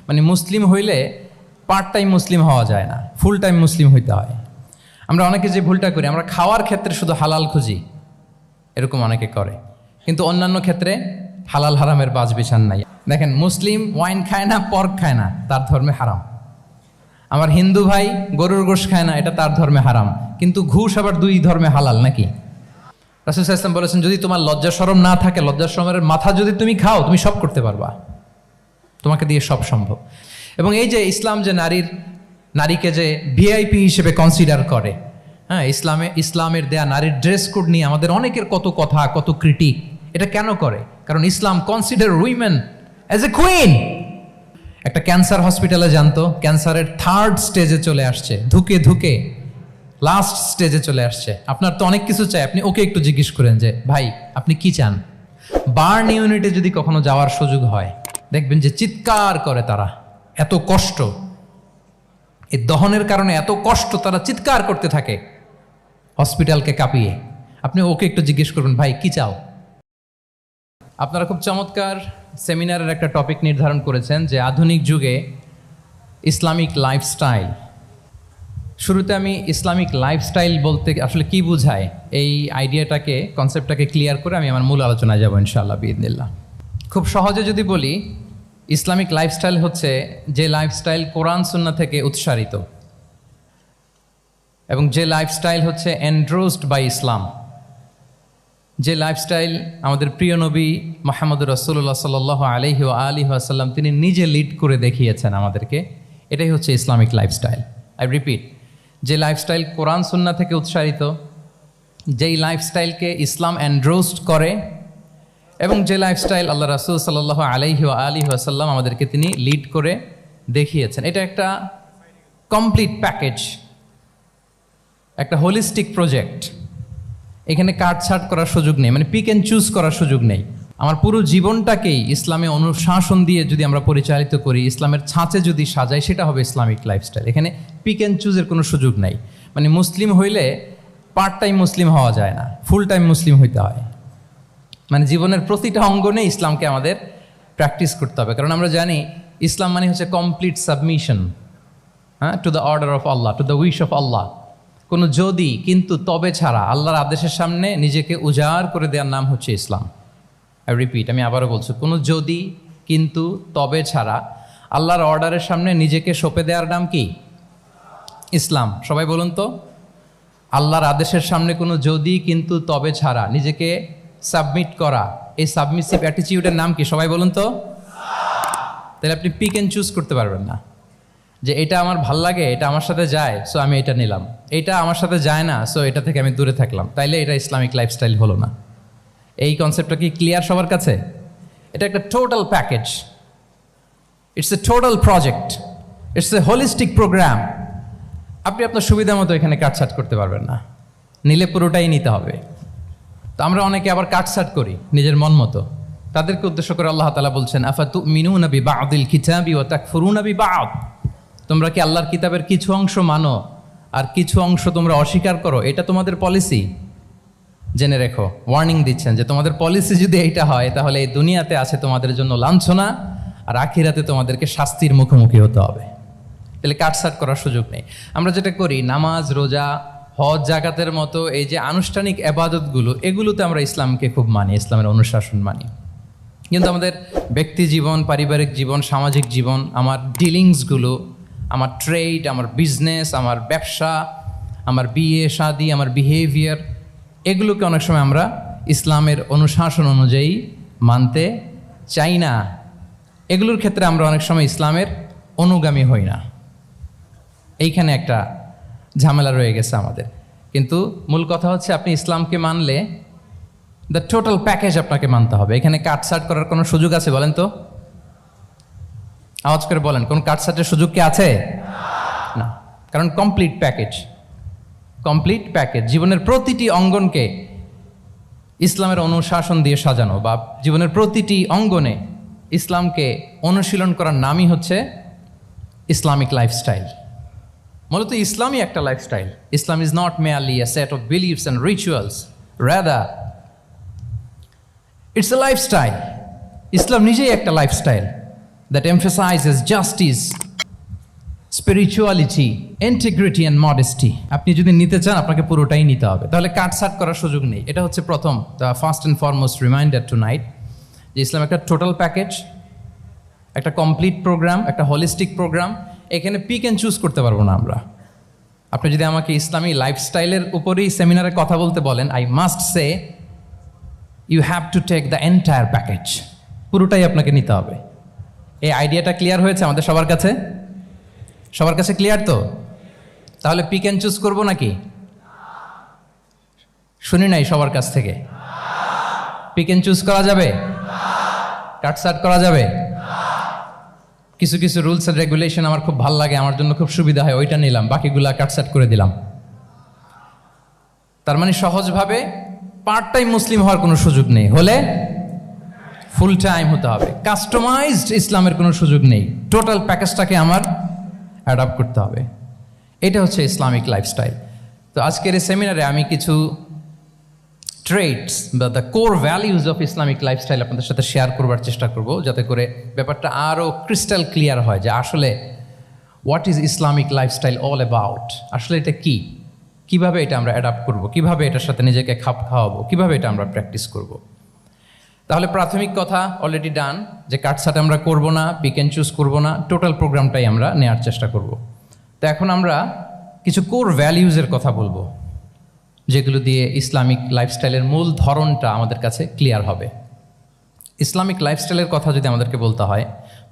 মানে মুসলিম হইলে part time মুসলিম হওয়া যায় না, ফুল টাইম মুসলিম হইতে হয়। আমরা অনেকে যে ভুলটা করি, আমরা খাওয়ার ক্ষেত্রে শুধু হালাল খুঁজি, এরকম অনেকে করে, কিন্তু অন্যান্য ক্ষেত্রে হালাল হারামের বাজ বিছান নাই। দেখেন, মুসলিম ওয়াইন খায় না, পর্ক খায় না, তার ধর্মে হারাম। আমার হিন্দু ভাই গরুর গোশ খায় না, এটা তার ধর্মে হারাম, কিন্তু ঘুষ আবার দুই ধর্মে হালাল নাকি? রাসূল সাল্লাল্লাহু আলাইহি ওয়াসাল্লাম বলেছেন, যদি তোমার লজ্জা শরম না থাকে, লজ্জা শরমের মাথা যদি তুমি খাও, তুমি সব করতে পারবা, তোমাকে দিয়ে সব সম্ভব। এবং এই যে ইসলাম যে নারীকে যে ভিআইপি হিসেবে কনসিডার করে, হ্যাঁ, ইসলামের দেয়া নারীর ড্রেস কোড নিয়ে আমাদের অনেকের কত কথা, কত ক্রিটিক। এটা কেন করে? কারণ Islam consider women as a queen. একটা ক্যান্সার হসপিটালে জানতো, ক্যান্সারের 3rd স্টেজে চলে আসছে, ধুকে ধুকে লাস্ট স্টেজে চলে আসছে। আপনার তো অনেক কিছু চাই, আপনি ওকে একটু জিজ্ঞেস করেন যে ভাই আপনি কি চান। বার্ন ইউনিটে যদি কখনো যাওয়ার সুযোগ হয়, দেখবেন যে চিৎকার করে তারা, এত কষ্ট, এই দহনের কারণে এত কষ্ট, তারা চিৎকার করতে থাকে হসপিটালকে কাঁপিয়ে। আপনি ওকে একটু জিজ্ঞেস করবেন, ভাই কি চাও। আপনারা খুব চমৎকার সেমিনারের একটা টপিক নির্ধারণ করেছেন যে আধুনিক যুগে ইসলামিক লাইফস্টাইল। শুরুতে আমি ইসলামিক লাইফস্টাইল বলতে আসলে কি বোঝায়, এই আইডিয়াটাকে, কনসেপ্টটাকে ক্লিয়ার করে আমি আমার মূল আলোচনায় যাব ইনশাআল্লাহ বিইذনিল্লাহ। খুব সহজে যদি বলি, ইসলামিক লাইফস্টাইল হচ্ছে যে লাইফস্টাইল কোরআন সুন্নাহ থেকে উৎসারিত, এবং যে লাইফস্টাইল হচ্ছে এন্ডোর্সড বাই ইসলাম, যে লাইফস্টাইল আমাদের প্রিয় নবী মুহাম্মদুর রাসূলুল্লাহ সাল্লাল্লাহু আলাইহি ওয়া আলিহি ওয়াসাল্লাম তিনি নিজে লিড করে দেখিয়েছেন আমাদেরকে, এটাই হচ্ছে ইসলামিক লাইফস্টাইল। আই রিপিট, যে লাইফস্টাইল কোরআন সুন্নাহ থেকে উৎসারিত, যেই লাইফস্টাইলকে ইসলাম এন্ডোর্সড করে, এবং যে লাইফস্টাইল আল্লাহ রাসূল সাল্লাল্লাহু আলাইহি ওয়া আলিহি ওয়াসাল্লাম আমাদেরকে তিনি লিড করে দেখিয়েছেন, এটা একটা কমপ্লিট প্যাকেজ, একটা হোলিস্টিক প্রজেক্ট। এখানে কাটছাট করার সুযোগ নেই, মানে পিক অ্যান্ড চুজ করার সুযোগ নেই। আমার পুরো জীবনটাকেই ইসলামে অনুশাসন দিয়ে যদি আমরা পরিচালিত করি, ইসলামের ছাঁচে যদি সাজাই, সেটা হবে ইসলামিক লাইফস্টাইল। এখানে পিক অ্যান্ড চুজের কোনো সুযোগ নাই। মানে মুসলিম হইলে পার্ট টাইম মুসলিম হওয়া যায় না, ফুল টাইম মুসলিম হইতে হয়। মানে জীবনের প্রতিটা অঙ্গনে ইসলামকে আমাদের প্র্যাকটিস করতে হবে, কারণ আমরা জানি ইসলাম মানে হচ্ছে কমপ্লিট সাবমিশন, হ্যাঁ, to the order of Allah, to the wish of Allah. কোনো যদি কিন্তু তবে ছাড়া আল্লাহর আদেশের সামনে নিজেকে উজাড় করে দেওয়ার নাম হচ্ছে ইসলাম। আই রিপিট, আমি আবারও বলছি, কোনো যদি কিন্তু তবে ছাড়া আল্লাহর অর্ডারের সামনে নিজেকে সঁপে দেওয়ার নাম কি? ইসলাম। সবাই বলুন তো, আল্লাহর আদেশের সামনে কোনো যদি কিন্তু তবে ছাড়া নিজেকে সাবমিট করা, এই সাবমিসিভ অ্যাটিটিউডের নাম কি? সবাই বলুন তো। তাহলে আপনি পিক অ্যান্ড চুজ করতে পারবেন না, যে এটা আমার ভাল লাগে, এটা আমার সাথে যায়, সো আমি এটা নিলাম, এটা আমার সাথে যায় না, সো এটা থেকে আমি দূরে থাকলাম, তাইলে এটা ইসলামিক লাইফস্টাইল হলো না। এই কনসেপ্টটা কি ক্লিয়ার সবার কাছে? এটা একটা total package, it's a total project, it's a holistic program. আপনি আপনার সুবিধা মতো এখানে কাটছাট করতে পারবেন না, নিলে পুরোটাই নিতে হবে। তো আমরা অনেকে আবার কাটছাট করি নিজের মন মতো, তাদেরকে উদ্দেশ্য করে আল্লাহ তাআলা বলছেন, আফাতুমিনুনা বিবা'দিল কিতাবি ওয়া তাকফুরুনা বিবা'দ। তোমরা কি আল্লাহর কিতাবের কিছু অংশ মানো আর কিছু অংশ তোমরা অস্বীকার করো? এটা তোমাদের পলিসি? জেনে রেখো, ওয়ার্নিং দিচ্ছেন যে তোমাদের পলিসি যদি এইটা হয়, তাহলে এই দুনিয়াতে আছে তোমাদের জন্য লাঞ্ছনা, আর আখিরাতে তোমাদেরকে শাস্তির মুখোমুখি হতে হবে। তাহলে কাটছাট করার সুযোগ নেই। আমরা যেটা করি, নামাজ, রোজা, হজ, জাকাতের মতো এই যে আনুষ্ঠানিক ইবাদতগুলো, এগুলোতে আমরা ইসলামকে খুব মানি, ইসলামের অনুশাসন মানি। কিন্তু আমাদের ব্যক্তি জীবন, পারিবারিক জীবন, সামাজিক জীবন, আমার ডিলিংসগুলো, আমার ট্রেড, আমার বিজনেস, আমার ব্যবসা, আমার বিয়ে শাদী, আমার বিহেভিয়ার, এগুলোকে অনেক সময় আমরা ইসলামের অনুশাসন অনুযায়ী মানতে চাই না। এগুলোর ক্ষেত্রে আমরা অনেক সময় ইসলামের অনুগামী হই না। এইখানে একটা ঝামেলা রয়ে গেছে আমাদের। কিন্তু মূল কথা হচ্ছে, আপনি ইসলামকে মানলে দ্য টোটাল প্যাকেজ আপনাকে মানতে হবে। এখানে কাটছাট করার কোনো সুযোগ আছে বলেন তো? আওয়াজ করে বলেন, কোন কাটছাটের সুযোগ কি আছে? না, কারণ কমপ্লিট প্যাকেজ, কমপ্লিট প্যাকেজ। জীবনের প্রতিটি অঙ্গনকে ইসলামের অনুশাসন দিয়ে সাজানো, বা জীবনের প্রতিটি অঙ্গনে ইসলামকে অনুশীলন করার নামই হচ্ছে ইসলামিক লাইফস্টাইল। মূলত ইসলামই একটা lifestyle. Islam is not merely a set of beliefs and rituals, rather it's a lifestyle. ইসলাম নিজেই একটা lifestyle. that emphasizes justice, spirituality, integrity and modesty. আপনি যদি নিতে চান আপনাকে পুরোটাই নিতে হবে, তাহলে কাটছাট করার সুযোগ নেই। এটা হচ্ছে প্রথম, the first and foremost reminder tonight, যে ইসলাম একটা টোটাল প্যাকেজ, একটা কমপ্লিট প্রোগ্রাম, একটা হোলিস্টিক প্রোগ্রাম। এখানে পিক অ্যান্ড চুজ করতে পারবো না আমরা। আপনি যদি আমাকে ইসলামী লাইফস্টাইলের উপরেই সেমিনারে কথা বলতে বলেন, I must say you have to take the entire package, পুরোটাই আপনাকে নিতে হবে। এই আইডিয়াটা ক্লিয়ার হয়েছে আমাদের সবার কাছে? সবার কাছে ক্লিয়ার তো? তাহলে পিক অ্যান্ড চুজ করবো নাকি? শুনি নাই সবার কাছ থেকে। পিক অ্যান্ড চুজ করা যাবে? কাটছাট করা যাবে? কিছু কিছু রুলস অ্যান্ড রেগুলেশন আমার খুব ভালো লাগে, আমার জন্য খুব সুবিধা হয়, ওইটা নিলাম, বাকিগুলা কাটছাট করে দিলাম। তার মানে সহজভাবে পার্ট টাইম মুসলিম হওয়ার কোনো সুযোগ নেই, হলে ফুল টাইম হতে হবে। কাস্টমাইজড ইসলামের কোনো সুযোগ নেই, টোটাল প্যাকেজটাকে আমার অ্যাডাপ্ট করতে হবে। এটা হচ্ছে ইসলামিক লাইফস্টাইল। তো আজকের এই সেমিনারে আমি কিছু ট্রেটস বা the core values of Islamic lifestyle আপনাদের সাথে শেয়ার করবার চেষ্টা করব, যাতে করে ব্যাপারটা আরও ক্রিস্টাল ক্লিয়ার হয় যে আসলে what is Islamic lifestyle all about. আসলে এটা কি, কিভাবে এটা আমরা অ্যাডাপ্ট করব, কিভাবে এটার সাথে নিজেকে খাপ খাওয়াবো, কিভাবে এটা আমরা প্র্যাকটিস করব। তাহলে প্রাথমিক কথা অলরেডি ডান, যে কাটছাট আমরা করব না, পিক অ্যান্ড চুজ করবো না, টোটাল প্রোগ্রামটাই আমরা নেওয়ার চেষ্টা করব। তো এখন আমরা কিছু কোর ভ্যালিউজের কথা বলবো, যেগুলো দিয়ে ইসলামিক লাইফস্টাইলের মূল ধরনটা আমাদের কাছে ক্লিয়ার হবে। ইসলামিক লাইফস্টাইলের কথা যদি আমাদেরকে বলতে হয়,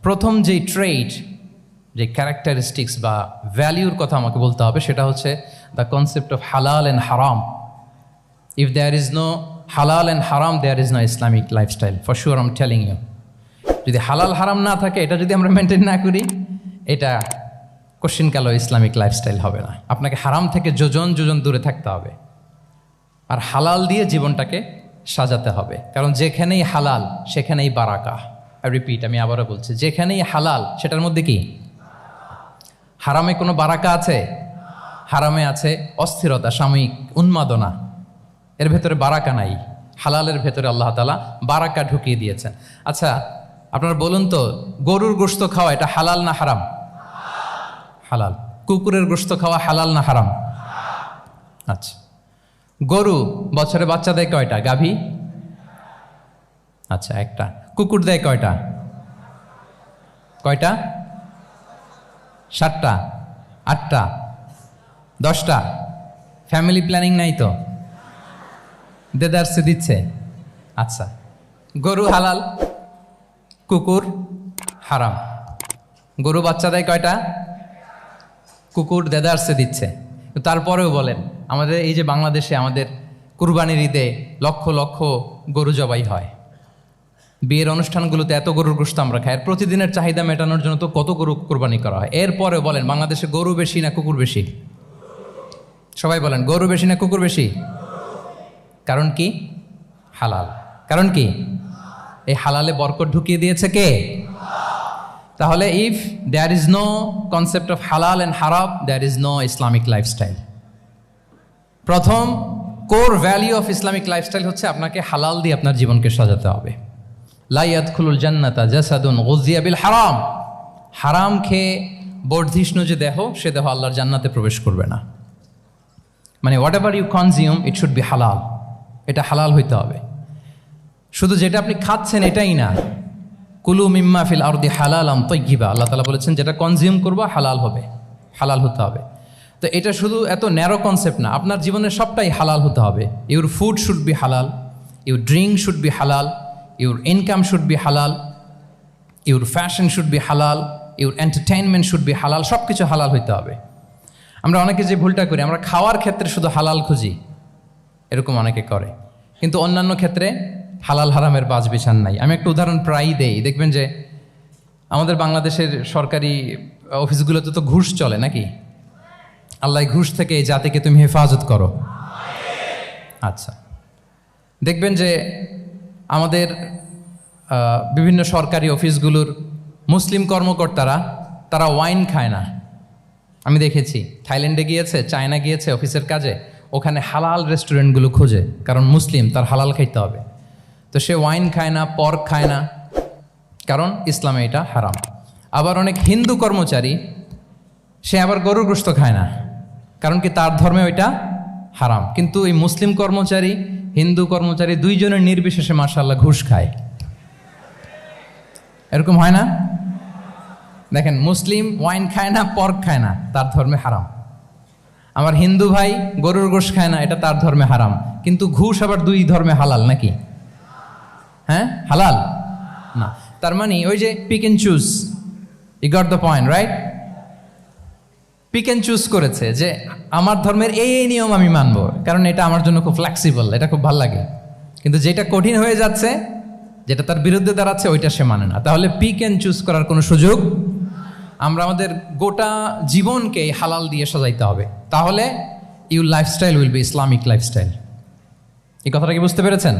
প্রথম যেই ট্রেট, যে ক্যারেক্টারিস্টিক্স বা ভ্যালিউর কথা আমাকে বলতে হবে, সেটা হচ্ছে the concept of halal and haram. If there is no halal and haram, there is no Islamic lifestyle, for sure I am telling you. যদি হালাল হারাম না থাকে, এটা যদি আমরা মেনটেন না করি, এটা কোশ্চিন কালো ইসলামিক লাইফস্টাইল হবে না। আপনাকে হারাম থেকে যোজন যোজন দূরে থাকতে হবে, আর হালাল দিয়ে জীবনটাকে সাজাতে হবে। কারণ যেখানেই হালাল সেখানেই বারাকা। রিপিট, আমি আবারও বলছি, যেখানেই হালাল সেটার মধ্যে কি হারামে কোনো বারাকা আছে? হারামে আছে অস্থিরতা, সাময়িক উন্মাদনা, এর ভেতরে বারাকা নাই। হালালের ভেতরে আল্লাহ তাআলা বারাকা ঢুকিয়ে দিয়েছেন। আচ্ছা আপনারা বলুন তো, গরুর গোশত খাওয়া এটা হালাল না হারাম? হালাল। কুকুরের গোশত খাওয়া হালাল না হারাম? আচ্ছা, গরু বছরে বাচ্চা দেয় কয়টা? গাভী? আচ্ছা, একটা। কুকুর দেয় কয়টা? কয়টা? 7টা, 8টা, 10টা? ফ্যামিলি প্ল্যানিং নাই তো? দেদারসে দিচ্ছে। আচ্ছা, গরু হালাল, কুকুর হারাম। গরু বাচ্চা দেয় কয়টা? কুকুর দেদারসে দিচ্ছে। তারপরেও বলেন, আমাদের এই যে বাংলাদেশে আমাদের কুরবানির ঈদে লক্ষ লক্ষ গরু জবাই হয়, বিয়ের অনুষ্ঠানগুলোতে এত গরুর গোশত আমরা খাই, আর প্রতিদিনের চাহিদা মেটানোর জন্য তো কত গরু কোরবানি করা হয়। এরপরেও বলেন, বাংলাদেশে গরু বেশি না কুকুর বেশি? সবাই বলেন, গরু বেশি না কুকুর বেশি? কারণ কি? হালাল। কারণ কি? এই হালালে বরকত ঢুকিয়ে দিয়েছে কে? তাহলে if there is no concept of halal and haram, there is no Islamic lifestyle. প্রথম core value of Islamic lifestyle হচ্ছে আপনাকে হালাল দিয়ে আপনার জীবনকে সাজাতে হবে। লা ইয়াদখুলুল জান্নাতা জাসাদুন গুযিয়া বিল হারাম। হারাম খেয়ে বর্ধিষ্ণু যে দেহ, সে দেহ আল্লাহর জান্নাতে প্রবেশ করবে না। মানে whatever you consume, it should be halal. এটা হালাল হইতে হবে। শুধু যেটা আপনি খাচ্ছেন এটাই না, কুলু মিম্মা ফিল আরদি হালালাম তাইয়্যিবা, আল্লাহ তাআলা বলেছেন যেটা কনজিউম করবা হালাল হবে, হালাল হতে হবে। তো এটা শুধু এত ন্যারো কনসেপ্ট না, আপনার জীবনের সবটাই হালাল হতে হবে। ইউর ফুড শুড বি হালাল, ইউর ড্রিঙ্ক শুড বি হালাল, ইউর ইনকাম শুড বি হালাল, ইউর ফ্যাশন শুড বি হালাল, ইউর এন্টারটেইনমেন্ট শুড বি হালাল। সব কিছু হালাল হইতে হবে। আমরা অনেকে যে ভুলটা করি, আমরা খাওয়ার ক্ষেত্রে শুধু হালাল খুঁজি, এরকম অনেকে করে, কিন্তু অন্যান্য ক্ষেত্রে হালাল হারামের বাজ বিছান নাই। আমি একটা উদাহরণ প্রায়ই দেই, দেখবেন যে আমাদের বাংলাদেশের সরকারি অফিসগুলোতে তো ঘুষ চলে নাকি? আল্লাহ ঘুষ থেকে এই জাতিকে তুমি হেফাজত করো। আচ্ছা, দেখবেন যে আমাদের বিভিন্ন সরকারি অফিসগুলোর মুসলিম কর্মকর্তারা, তারা ওয়াইন খায় না। আমি দেখেছি, থাইল্যান্ডে গিয়েছে, চায়না গিয়েছে অফিসের কাজে, ওখানে হালাল রেস্টুরেন্টগুলো খোঁজে, কারণ মুসলিম, তার হালাল খাইতে হবে। তো সে ওয়াইন খায় না, পর্ক খায় না, কারণ ইসলামে এটা হারাম। আবার অনেক হিন্দু কর্মচারী, সে আবার গরুর গোশত খায় না, কারণ কি তার ধর্মে ওইটা হারাম। কিন্তু এই মুসলিম কর্মচারী, হিন্দু কর্মচারী দুইজনের নির্বিশেষে মাশাআল্লাহ ঘুষ খায়। এরকম হয় না? দেখেন, মুসলিম ওয়াইন খায় না, পর্ক খায় না, তার ধর্মে হারাম। আমার হিন্দু ভাই গরুর গোশত খায় না, এটা তার ধর্মে হারাম। কিন্তু ঘুষ আবার দুই ধর্মে হালাল নাকি? হ্যাঁ, হালাল না। তার মানে ওই যে pick and choose, you got the point, right? Pick and choose করেছে যে আমার ধর্মের এই নিয়ম আমি মানবো, কারণ এটা আমার জন্য খুব ফ্লেক্সিবল, এটা খুব ভালো লাগে। কিন্তু যেটা কঠিন হয়ে যাচ্ছে, যেটা তার বিরুদ্ধে দাঁড়াচ্ছে, ওইটা সে মানে না। তাহলে পিক এন্ড চুজ করার কোনো সুযোগ, আমরা আমাদের গোটা জীবনকে হালাল দিয়ে সাজাইতে হবে। তাহলে your lifestyle will be Islamic lifestyle. এই কথাটা কি বুঝতে পেরেছেন?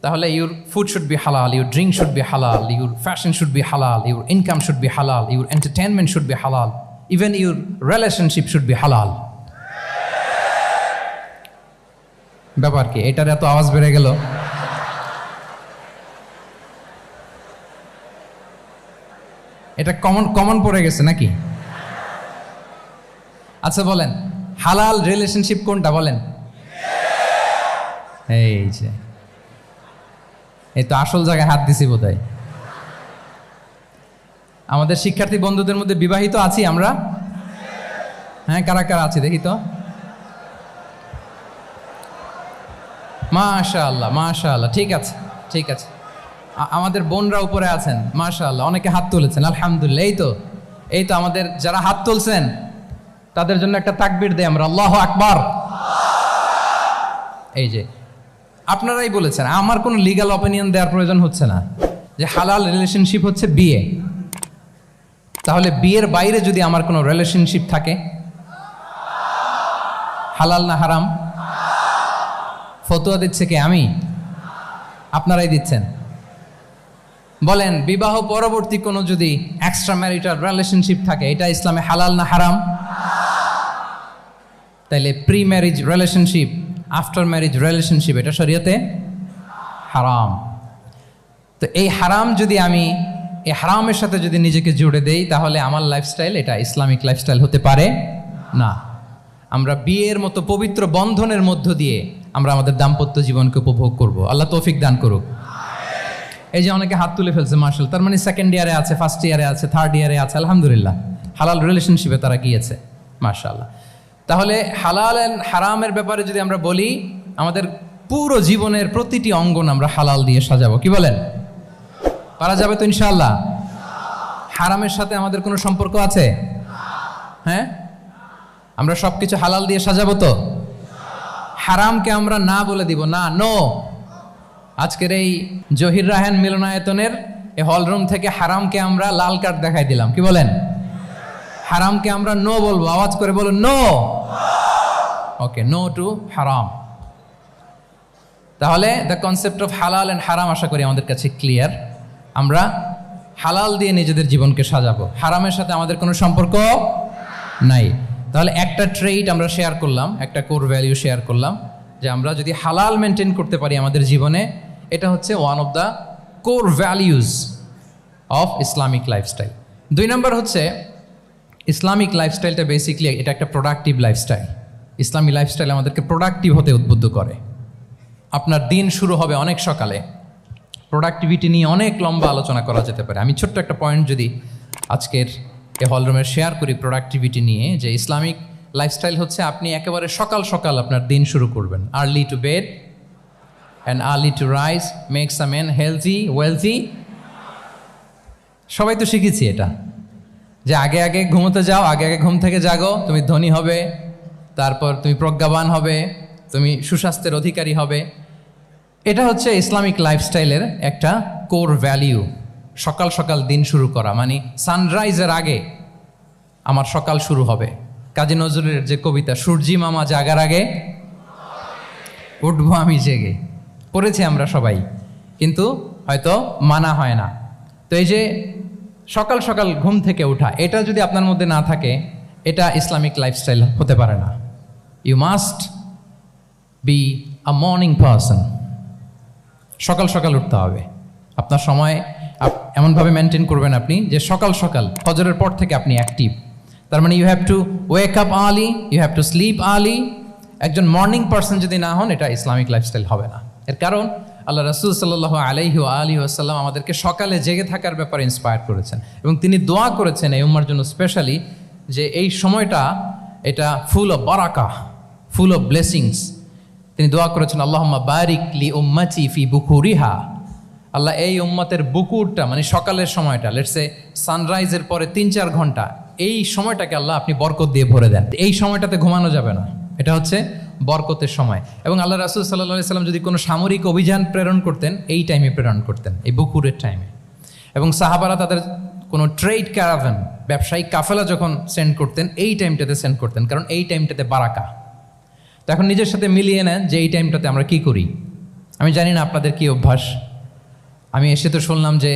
তাহলে ইউর ফুড শুড বি হালাল, ইউর ড্রিঙ্ক শুড বি হালাল, ইউর ফ্যাশন শুড বি হালাল, ইউর ইনকাম শুড বি হালাল, ইউর এন্টারটেনমেন্ট শুড বি হালাল, even your relationship should be হালাল। ব্যাপার কি? এটার এত আওয়াজ বেড়ে গেল। এটা কমন পড়ে গেছে নাকি? আচ্ছা বলেন, হালাল রিলেশনশিপ কোনটা বলেন? এই তো আসল জায়গায় হাত দিছি বোধহয়। আমাদের শিক্ষার্থী বন্ধুদের মধ্যে বিবাহিত আছি আমরা? হ্যাঁ, কারা কারা আছি দেখি তো। মাশাআল্লাহ, মাশাআল্লাহ, ঠিক আছে, ঠিক আছে। আমাদের বোনরা উপরে আছেন, মাশাআল্লাহ, অনেকে হাত তুলেছেন, আলহামদুলিল্লাহ। এই তো আমাদের যারা হাত তুলছেন তাদের জন্য একটা তাকবীর দেই আমরা, আল্লাহু আকবার। এই যে আপনারাই বলেছেন, আমার কোনো লিগ্যাল অপিনিয়ন দেওয়ার প্রয়োজন হচ্ছে না, যে হালাল রিলেশনশিপ হচ্ছে বিয়ে। তাহলে বিয়ের বাইরে যদি আমার কোনো রিলেশনশিপ থাকে, হালাল না হারাম? ফতোয়া দিচ্ছে কে? আমি? আপনারাই দিচ্ছেন। বলেন, বিবাহ পরবর্তী কোনো যদি এক্সট্রা ম্যারিটাল রিলেশনশিপ থাকে, এটা ইসলামে হালাল না হারাম? তাইলে pre marriage relationship, after marriage relationship, এটা শরীয়তে হারাম। তো এই হারাম যদি আমি এই হারামের সাথে যদি নিজেকে জুড়ে দেই, তাহলে আমার লাইফস্টাইল এটা ইসলামিক লাইফস্টাইল হতে পারে না। আমরা বিয়ের মতো পবিত্র বন্ধনের মধ্য দিয়ে আমরা আমাদের দাম্পত্য জীবনকে উপভোগ করব। আল্লাহ তৌফিক দান করুক। এই যে অনেকে হাত তুলে ফেলছে, মাশাআল্লাহ, তার মানে সেকেন্ড ইয়ারে আছে, ফার্স্ট ইয়ারে আছে, থার্ড ইয়ারে আছে, আলহামদুলিল্লাহ, হালাল রিলেশনশিপে তারা গিয়েছে, মাশাআল্লাহ। তাহলে হালাল এন্ড হারামের ব্যাপারে যদি আমরা বলি, আমাদের পুরো জীবনের প্রতিটি অঙ্গন আমরা হালাল দিয়ে সাজাবো। কি বলেন? পারা যাবে তো ইনশাআল্লাহ? হারামের সাথে আমাদের কোনো সম্পর্ক আছে? হ্যাঁ, আমরা সবকিছু হালাল দিয়ে সাজাবো তো? হারামকে আমরা না বলে দিব না, নো। আজকের এই জহির রায়হান মিলনায়তনের এই হলরুম থেকে হারামকে আমরা লাল কার্ড দেখাই দিলাম। কি বলেন? হারামকে আমরা নো বলবো, আওয়াজ করে বলুন নো। ওকে, নো টু হারাম। তাহলে the concept of halal and হারাম আশা করি আমাদের কাছে ক্লিয়ার। আমরা হালাল দিয়ে নিজেদের জীবনকে সাজাবো, হারামের সাথে আমাদের কোনো সম্পর্ক নাই। তাহলে একটা ট্রেইট আমরা শেয়ার করলাম, একটা কোর ভ্যালিউ শেয়ার করলাম, যে আমরা যদি হালাল মেনটেন করতে পারি আমাদের জীবনে, এটা হচ্ছে one of the core values of Islamic lifestyle. 2 নম্বর হচ্ছে, ইসলামিক লাইফস্টাইলটা বেসিকলি এটা একটা প্রোডাক্টিভ লাইফস্টাইল। ইসলামী লাইফস্টাইল আমাদেরকে প্রোডাক্টিভ হতে উদ্বুদ্ধ করে। আপনার দিন শুরু হবে অনেক সকালে, প্রোডাক্টিভিটি নিয়ে অনেক লম্বা আলোচনা করা যেতে পারে। আমি ছোট্ট একটা পয়েন্ট যদি আজকের এই হলরুমের শেয়ার করি প্রোডাক্টিভিটি নিয়ে, যে ইসলামিক লাইফস্টাইল হচ্ছে আপনি একেবারে সকাল সকাল আপনার দিন শুরু করবেন। Early to bed and early to rise makes a man healthy wealthy. সবাই তো শিখেছি এটা, যে আগে আগে ঘুমোতে যাও, আগে আগে ঘুম থেকে জাগো, তুমি ধনী হবে, তারপর তুমি প্রজ্ঞাবান হবে, তুমি সুস্বাস্থ্যের অধিকারী হবে। এটা হচ্ছে ইসলামিক লাইফস্টাইলের একটা কোর ভ্যালিউ। সকাল সকাল দিন শুরু করা, মানে সানরাইজের আগে আমার সকাল শুরু হবে। কাজী নজরুলের যে কবিতা, সূর্যি মামা জাগার আগে উঠবো আমি জেগে, পড়েছি আমরা সবাই, কিন্তু হয়তো মানা হয় না। তো এই যে সকাল সকাল ঘুম থেকে ওঠা, এটা যদি আপনার মধ্যে না থাকে, এটা ইসলামিক লাইফস্টাইল হতে পারে না। You must be a morning person. সকাল সকাল উঠতে হবে। আপনার সময় এমনভাবে মেনটেন করবেন আপনি যে সকাল সকাল ফজরের পর থেকে আপনি অ্যাক্টিভ। তার মানে you have to wake up early, you have to sleep early. একজন মর্নিং পার্সন যদি না হন, এটা ইসলামিক লাইফস্টাইল হবে না। এর কারণ আল্লাহ রাসূল সাল্লাল্লাহু আলাইহি ওয়া আলিহি ওয়াসাল্লাম আমাদেরকে সকালে জেগে থাকার ব্যাপারে ইন্সপায়ার করেছেন এবং তিনি দোয়া করেছেন এই উম্মার জন্য স্পেশালি, যে এই সময়টা এটা ফুল অফ বারাকা, ফুল অফ ব্লেসিংস। তিনি দোয়া করেছেন আল্লাহুম্মা বারিক লি উম্মতি ফি বুকুরিহা। আল্লাহ এই উম্মতের বুকুরটা মানে সকালের সময়টা, লেটস সে সানরাইজের পরে 3-4 ঘন্টা, এই সময়টাকে আল্লাহ আপনি বরকত দিয়ে ভরে দেন। এই সময়টাতে ঘুমানো যাবে না, এটা হচ্ছে বরকতের সময়। এবং আল্লাহ রাসূল সাল্লাল্লাহু আলাইহি সাল্লাম যদি কোনো সামরিক অভিযান প্রেরণ করতেন, এই টাইমে প্রেরণ করতেন, এই বুকুরের টাইমে। এবং সাহাবারা তাদের কোনো ট্রেড ক্যারাভ্যান, ব্যবসায়িক কাফেলা যখন সেন্ড করতেন, এই টাইমটাতে সেন্ড করতেন, কারণ এই টাইমটাতে বারাকা। তো এখন নিজের সাথে মিলিয়ে নেন যে এই টাইমটাতে আমরা কি করি। আমি জানি না আপনাদের কি অভ্যাস। আমি এসে তো শুনলাম যে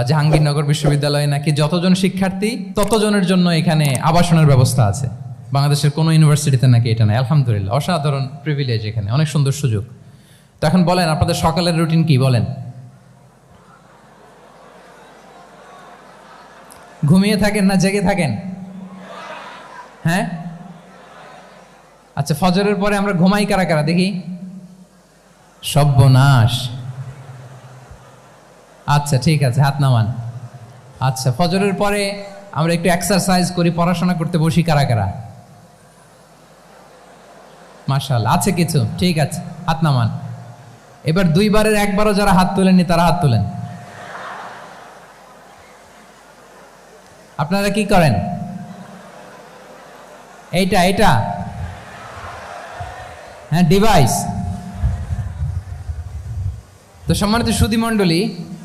জাহাঙ্গীরনগর বিশ্ববিদ্যালয়ে নাকি যতজন শিক্ষার্থী ততজনের জন্য এখানে আবাসনের ব্যবস্থা আছে। বাংলাদেশের কোনো ইউনিভার্সিটিতে নাকি এটা নেই। আলহামদুলিল্লাহ, অসাধারণ প্রিভিলেজ, এখানে অনেক সুন্দর সুযোগ। তো এখন বলেন আপনাদের সকালের রুটিন কি, বলেন। ঘুমিয়ে থাকেন না জেগে থাকেন? হ্যাঁ, আচ্ছা, ফজরের পরে আমরা ঘুমাই কারা কারা দেখি? সর্বনাশ। আচ্ছা ঠিক আছে, হাত নামান। আচ্ছা, ফজরের পরে আমরা একটু এক্সারসাইজ করি, পড়াশোনা করতে বসি কারা কারা? মাশাআল্লাহ, আছে কিছু, ঠিক আছে, হাত নামান। এবার 2 বারের 1 বারও যারা হাত তোলেননি তারা হাত তোলেন। আপনারা কি করেন? এইটা হ্যাঁ, ডিভাইস। তো সম্মানিত সুধী মণ্ডলী,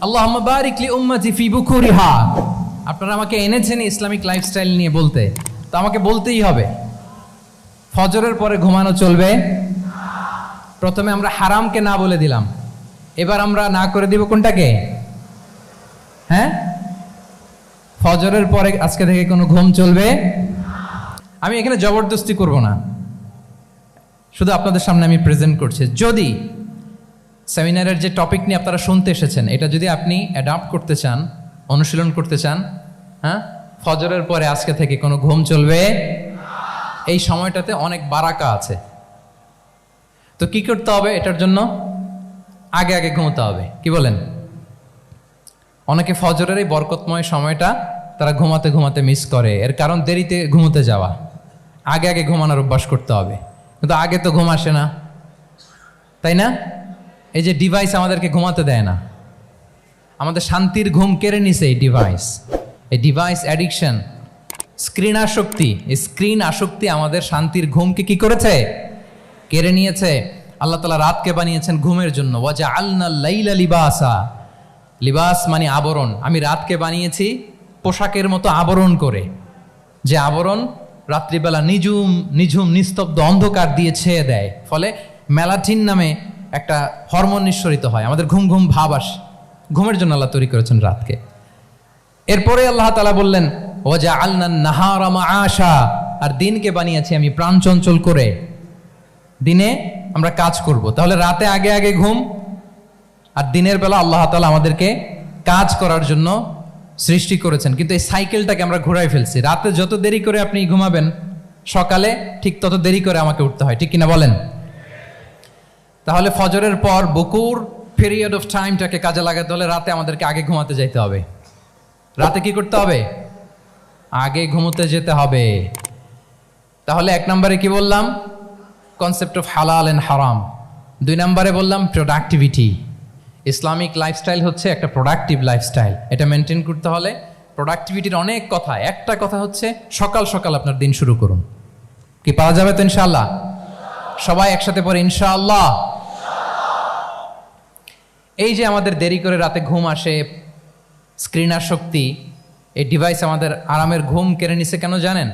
আল্লাহুম্মা বারিক লি উম্মতি ফি বুকুরিহা। আপনারা আমাকে এনেছেন ইসলামিক লাইফস্টাইল নিয়ে বলতে, তো আমাকে বলতেই হবে ফজরের পরে ঘুমানো চলবে। প্রথমে আমরা হারামকে না বলে দিলাম, এবার আমরা না করে দিব কোনটাকে? হ্যাঁ, ফজরের পরে আজকে থেকে কোনো ঘুম চলবে। আমি এখানে জবরদস্তি করব না, শুধু আপনাদের সামনে আমি প্রেজেন্ট করছি। যদি সেমিনারের যে টপিক নিয়ে আপনারা শুনতে এসেছেন, এটা যদি আপনি অ্যাডাপ্ট করতে চান, অনুশীলন করতে চান, হ্যাঁ, ফজরের পরে আজকে থেকে কোনো ঘুম চলবে। এই সময়টাতে অনেক বারাকা আছে। তো কি করতে হবে? এটার জন্য আগে আগে ঘুমোতে হবে। কি বলেন? অনেকে ফজরের এই বরকতময় সময়টা তারা ঘুমাতে ঘুমাতে মিস করে। এর কারণ দেরিতে ঘুমোতে যাওয়া। আগে আগে ঘুমানোর অভ্যাস করতে হবে। কিন্তু আগে তো ঘুম আসে না, তাই না? এই যে ডিভাইস আমাদেরকে ঘুমাতে দেয় না, আমাদের শান্তির ঘুম কেড়ে নিছে এই ডিভাইস। এই ডিভাইস অ্যাডিকশন, স্ক্রিন আসক্তি, এই স্ক্রিন আসক্তি আমাদের শান্তির ঘুমকে কি করেছে? কেড়ে নিয়েছে। আল্লাহ তাআলা রাতকে বানিয়েছেন ঘুমের জন্য। ওয়াজআলনা লাইলা লিবাসা। লিবাস মানে আবরণ। আমি রাতকে বানিয়েছি পোশাকের মতো আবরণ করে, যে আবরণ রাত্রিবেলা নিঝুম নিস্তব্ধ অন্ধকার দিয়ে ছেয়ে দেয়। ফলে মেলাটিন নামে একটা হরমোন নিঃসরিত হয়, আমাদের ঘুম ঘুম ভাব আসে। ঘুমের জন্য আল্লাহ তৈরি করেছেন রাতকে। এরপরে আল্লাহ তাআলা বললেন ওয়াজআলনা নাহারা মাআশা, আর দিনকে বানিয়েছি আমি প্রাণ চঞ্চল করে। দিনে আমরা কাজ করব, তাহলে রাতে আগে আগে ঘুম, আর দিনের বেলা আল্লাহ তাআলা আমাদেরকে কাজ করার জন্য সৃষ্টি করেছেন। কিন্তু এই সাইকেলটাকে আমরা ঘুরাই ফেলছি। রাতে যত দেরি করে আপনি ঘুমাবেন, সকালে ঠিক তত দেরি করে আমাকে উঠতে হয়, ঠিক কিনা বলেন? তাহলে ফজরের পর বকুর পিরিয়ড অফ টাইমটাকে কাজে লাগাতে হলে রাতে আমাদেরকে আগে ঘুমাতে যেতে হবে। রাতে কি করতে হবে? আগে ঘুমোতে যেতে হবে। তাহলে 1 নম্বরে কি বললাম? কনসেপ্ট অফ হালাল এন্ড হারাম। 2 নম্বরে বললাম প্রোডাক্টিভিটি। ইসলামিক লাইফস্টাইল হচ্ছে একটা প্রোডাক্টিভ লাইফস্টাইল। এটা মেনটেন করতে হলে প্রোডাক্টিভিটির অনেক কথা। একটা কথা হচ্ছে সকাল সকাল আপনার দিন শুরু করুন। কি পাওয়া যাবে তো ইনশাআল্লাহ? সবাই একসাথে পড়ে ইনশাআল্লাহ। এই যে আমাদের দেরি করে রাতে ঘুম আসে, স্ক্রিন আসক্তি, এই ডিভাইস আমাদের আরামের ঘুম কেড়ে নিছে কেন জানেন?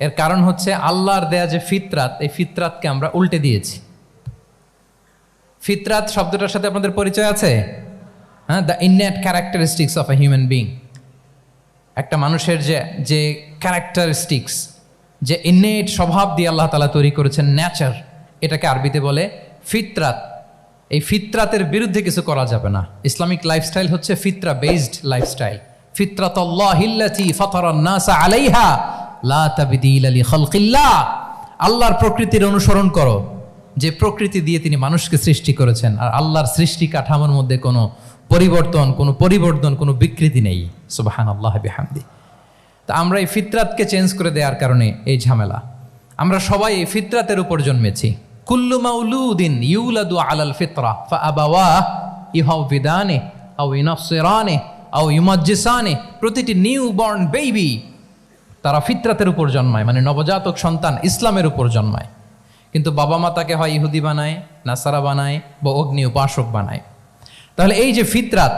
এর কারণ হচ্ছে আল্লাহর দেয়া যে ফিতরাত, এই ফিতরাতকে আমরা উল্টে দিয়েছি। ফিতরাত শব্দটার সাথে আপনাদের পরিচয় আছে? হ্যাঁ, the innate characteristics of a human being. একটা মানুষের যে ক্যারেক্টারিস্টিক্স, যে ইননেট স্বভাব দিয়ে আল্লাহ তাআলা তৈরি করেছেন, নেচার, এটাকে আরবিতে বলে ফিতরাত। এই ফিতরাতের বিরুদ্ধে কিছু করা যাবে না। ইসলামিক লাইফস্টাইল হচ্ছে ফিতরা বেসড লাইফস্টাইল। ফিতরাতাল্লাহিল্লাতী ফাতারান নাসা আলাইহা লা তাবদীলা লিখালকিল্লাহ। আল্লাহর প্রকৃতির অনুসরণ করো, যে প্রকৃতি দিয়ে তিনি মানুষকে সৃষ্টি করেছেন। আর আল্লাহর সৃষ্টি কাঠামোর মধ্যে কোনো পরিবর্তন, কোনো বিকৃতি নেই। সুবহানাল্লাহ বিহামদি। তা আমরা এই ফিতরাতকে চেঞ্জ করে দেওয়ার কারণে এই ঝামেলা। আমরা সবাই এই ফিতরাতের উপর জন্মেছি। কুল্লু মাউলুদিন ইউলাদু আলাল ফিতরা ফাআবাওয়াহু ইউহাউবিদানিহি আও ইউনাসসিরানিহি আও ইউমাজ্জিসানিহি। প্রতিটি নিউ বর্ন বেবি তারা ফিতরাতের উপর জন্মায়, মানে নবজাতক সন্তান ইসলামের উপর জন্মায়। কিন্তু বাবা মা তাকে হয় ইহুদি বানায়, নাসারা বানায় বা অগ্নি উপাসক বানায়। তাহলে এই যে ফিতরাত,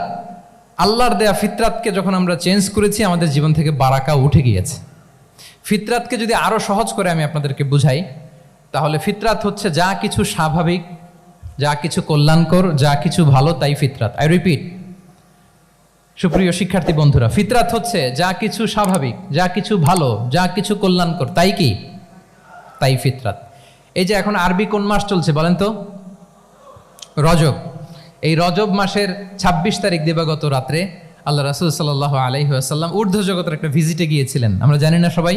আল্লাহর দেয়া ফিতরাতকে যখন আমরা চেঞ্জ করেছি, আমাদের জীবন থেকে বারাকা উঠে গিয়েছে। ফিতরাতকে যদি আরো সহজ করে আমি আপনাদেরকে বুঝাই, তাহলে ফিতরাত হচ্ছে যা কিছু স্বাভাবিক, যা কিছু কল্যাণকর, যা কিছু ভালো, তাই ফিতরাত। আই রিপিট, সুপ্রিয় শিক্ষার্থী বন্ধুরা, ফিতরাত হচ্ছে যা কিছু স্বাভাবিক, যা কিছু ভালো, যা কিছু কল্যাণকর, তাই কি? তাই ফিতরাত। এই যে এখন আরবি কোন মাস চলছে বলেন তো? রজব। এই রজব মাসের ২৬ তারিখ দিবাগত রাত্রে আল্লাহ রাসূল সাল্লাল্লাহু আলাইহি ওয়াসাল্লাম ঊর্ধ্ব জগতের একটা ভিজিটে গিয়েছিলেন। আমরা জানি না সবাই?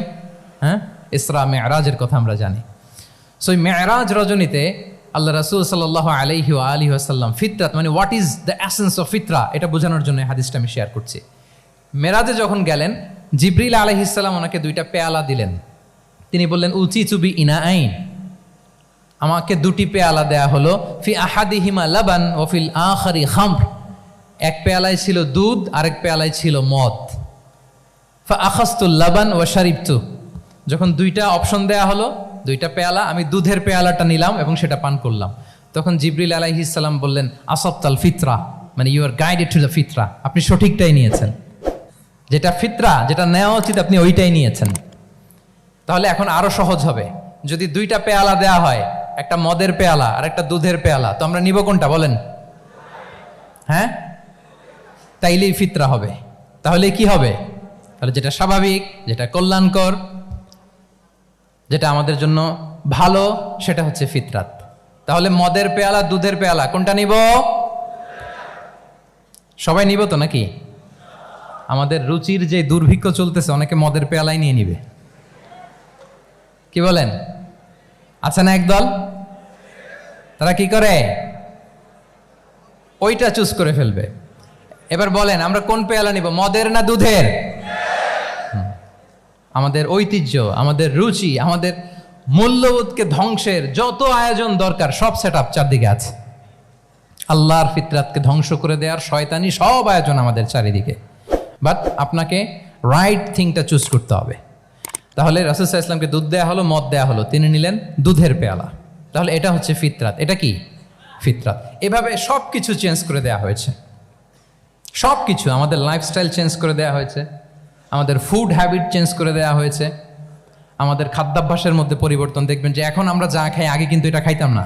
হ্যাঁ, ইসরা মেরাজের কথা আমরা জানি। সো এই মেরাজ রজনীতে আল্লাহ রাসূল সাল্লাল্লাহু আলাইহি ওয়াসাল্লাম ফিতরাত, মানে what is the essence of ফিতরা, এটা বোঝানোর জন্য হাদিসটা আমি শেয়ার করছি। মেরাজে যখন গেলেন, জিবরিল আলাইহিস সালাম ওনাকে 2টা পেয়ালা দিলেন। তিনি বললেন, উচি চুবি ইনা আইন, আমাকে 2টি পেয়ালা দেয়া হলো। ফি আহাদিহিমা লাবান ও ফিল আখারি খামর। এক পেয়ালায় ছিল দুধ, আরেক পেয়ালায় ছিল মদ। ফা আখাজতুল লাবান ওয়া শারিবতু। যখন 2টা অপশন দেয়া হলো, 2টা পেয়ালা, আমি দুধের পেয়ালাটা নিলাম এবং সেটা পান করলাম। তখন জিবরিল আলাইহিস সালাম বললেন, আসাবতাল ফিতরা, মানে you are guided to the ফিতরা, আপনি সঠিকটাই নিয়েছেন। যেটা ফিতরা, যেটা নেওয়া উচিত, আপনি ওইটাই নিয়েছেন। তাহলে এখন আরো সহজ হবে। যদি 2টা পেয়ালা দেয়া হয়, একটা মদের পেয়ালা আর একটা দুধের পেয়ালা, তো আমরা নিব কোনটা বলেন? হ্যাঁ, তাইলেই ফিতরা হবে। তাহলে কি হবে? তাহলে যেটা স্বাভাবিক, যেটা কল্যাণকর, যেটা আমাদের জন্য ভালো, সেটা হচ্ছে ফিতরাত। তাহলে মদের পেয়ালা, দুধের পেয়ালা, কোনটা নিব? সবাই নিব তো নাকি? আমাদের রুচির যে দুর্ভিক্ষ চলতেছে, অনেকে মদের পেয়ালাই নিয়ে নিবে। কি বলেন? আছে না একদল, তারা কি করে? ওইটা চুজ করে ফেলবে। এবার বলেন, আমরা কোন পেয়ালা নিব, মদের না দুধের? আমাদের ঐতিহ্য, আমাদের রুচি, আমাদের মূল্যবোধকে ধ্বংসের যত আয়োজন দরকার, সব সেট আপ চারদিকে আছে। আল্লাহর ফিতরাতকে ধ্বংস করে দেওয়ার শয়তানি সব আয়োজন আমাদের চারিদিকে। বাট আপনাকে রাইট থিংটা চুজ করতে হবে। তাহলে রাসূল সাল্লাল্লাহু আলাইহি ওয়াসাল্লামকে দুধ দেয়া হলো, মদ দেয়া হলো, তিনি নিলেন দুধের পেয়ালা। তাহলে এটা হচ্ছে ফিতরাত। এটা কি? ফিতরাত। এভাবে সব কিছু চেঞ্জ করে দেয়া হয়েছে। সব কিছু, আমাদের লাইফস্টাইল চেঞ্জ করে দেয়া হয়েছে, আমাদের ফুড হ্যাবিট চেঞ্জ করে দেয়া হয়েছে, আমাদের খাদ্যাভ্যাসের মধ্যে পরিবর্তন। দেখবেন যে এখন আমরা যা খাই, আগে কিন্তু এটা খাইতাম না।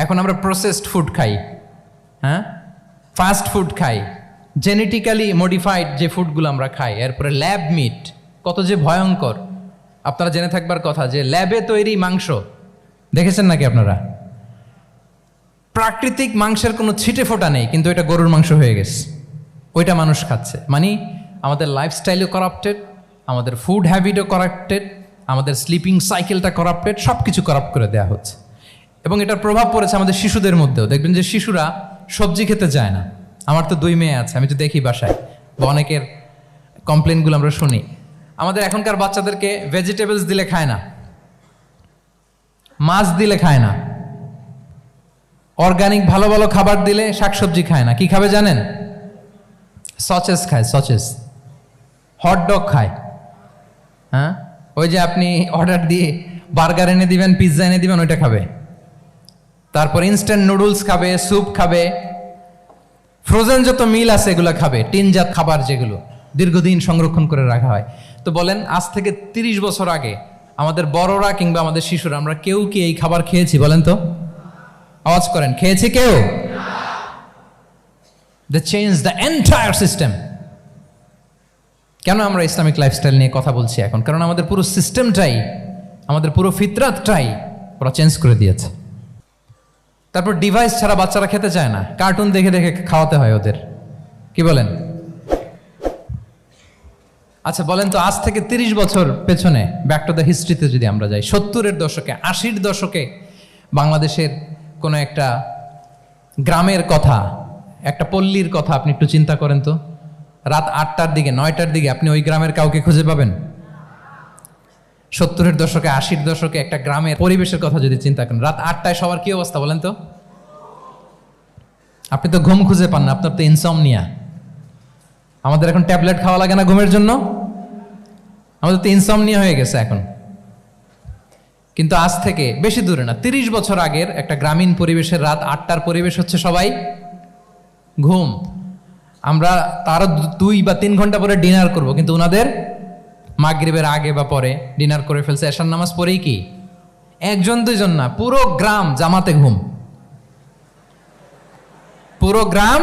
এখন আমরা প্রসেসড ফুড খাই, হ্যাঁ, ফাস্ট ফুড খাই, জেনেটিক্যালি মডিফাইড যে ফুডগুলো আমরা খাই, এরপরে ল্যাব মিট, কত যে ভয়ঙ্কর। আপনারা জেনে থাকবার কথা যে ল্যাবে তৈরি মাংস দেখেছেন নাকি আপনারা? প্রাকৃতিক মাংসের কোনো ছিটে ফোটা নেই, কিন্তু এটা গরুর মাংস হয়ে গেছে, ওইটা মানুষ খাচ্ছে। মানে আমাদের লাইফস্টাইলও করাপ্টেড, আমাদের ফুড হ্যাবিটও করাপ্টেড, আমাদের স্লিপিং সাইকেলটা করাপ্টেড, সব কিছু করাপ্ট করে দেওয়া হচ্ছে। এবং এটার প্রভাব পড়েছে আমাদের শিশুদের মধ্যেও। দেখবেন যে শিশুরা সবজি খেতে চায় না। আমার তো 2 মেয়ে আছে, আমি তো দেখি বাসায়, বা অনেকের কমপ্লেনগুলো আমরা শুনি। আমাদের এখনকার বাচ্চাদেরকে ভেজিটেবলস দিলে খায় না, মাছ দিলে খায় না, অর্গানিক ভালো ভালো খাবার দিলে শাকসবজি খায় না। কি খাবে জানেন? সচেস খায়, সচেস, হটডগ খায়। হ্যাঁ, ওই যে আপনি অর্ডার দিয়ে বার্গার এনে দিবেন, পিৎজা এনে দিবেন, ওইটা খাবে। তারপর ইনস্ট্যান্ট নুডলস খাবে, স্যুপ খাবে, ফ্রোজেন যত মিল আছে এগুলো খাবে, টিনজাত খাবার যেগুলো দীর্ঘদিন সংরক্ষণ করে রাখা হয়। তো বলেন, আজ থেকে 30 বছর আগে আমাদের বড়রা কিংবা আমাদের শিশুরা, আমরা কেউ কি এই খাবার খেয়েছি বলেন তো? আওয়াজ করেন, খেয়েছি কেউ? They changed the entire system. কেন আমরা ইসলামিক লাইফস্টাইল নিয়ে কথা বলছি এখন? কারণ আমাদের পুরো সিস্টেমটাই, আমাদের পুরো ফিতরাতটাই ওরা চেঞ্জ করে দিয়েছে। তারপর ডিভাইস ছাড়া বাচ্চারা খেতে চায় না, কার্টুন দেখে দেখে খাওয়াতে হয় ওদের, কি বলেন? আচ্ছা বলেন তো, আজ থেকে 30 বছর পেছনে ব্যাক টু দ্য হিস্ট্রিতে যদি আমরা যাই, 70-এর দশকে, 80-র দশকে বাংলাদেশের কোনো একটা গ্রামের কথা, একটা পল্লীর কথা আপনি একটু চিন্তা করেন তো। রাত 8টার দিকে, 9টার দিকে আপনি ওই গ্রামের কাউকে খুঁজে পাবেন? 70-এর দশকে, 80-র দশকে একটা গ্রামের পরিবেশের কথা যদি চিন্তা করেন, রাত 8টায় সবার কি অবস্থা বলেন তো? আপনি তো ঘুম খুঁজে পান না, আপনার তো ইনসমনিয়া। আমাদের এখন ট্যাবলেট খাওয়া লাগে না ঘুমের জন্য? আমাদের তো ইনসমনিয়া হয়ে গেছে এখন। কিন্তু আজ থেকে বেশি দূরে না, 30 বছর আগের একটা গ্রামীণ পরিবেশের রাত 8টার পরিবেশ হচ্ছে সবাই ঘুম। আমরা তারও 2 বা 3 ঘন্টা পরে ডিনার করব, কিন্তু ওনাদের মাগরিবের আগে বা পরে ডিনার করে ফেলছে, এশার নামাজ পড়েই কি 1-2 জন না, পুরো গ্রাম জামাতে ঘুম। পুরো গ্রাম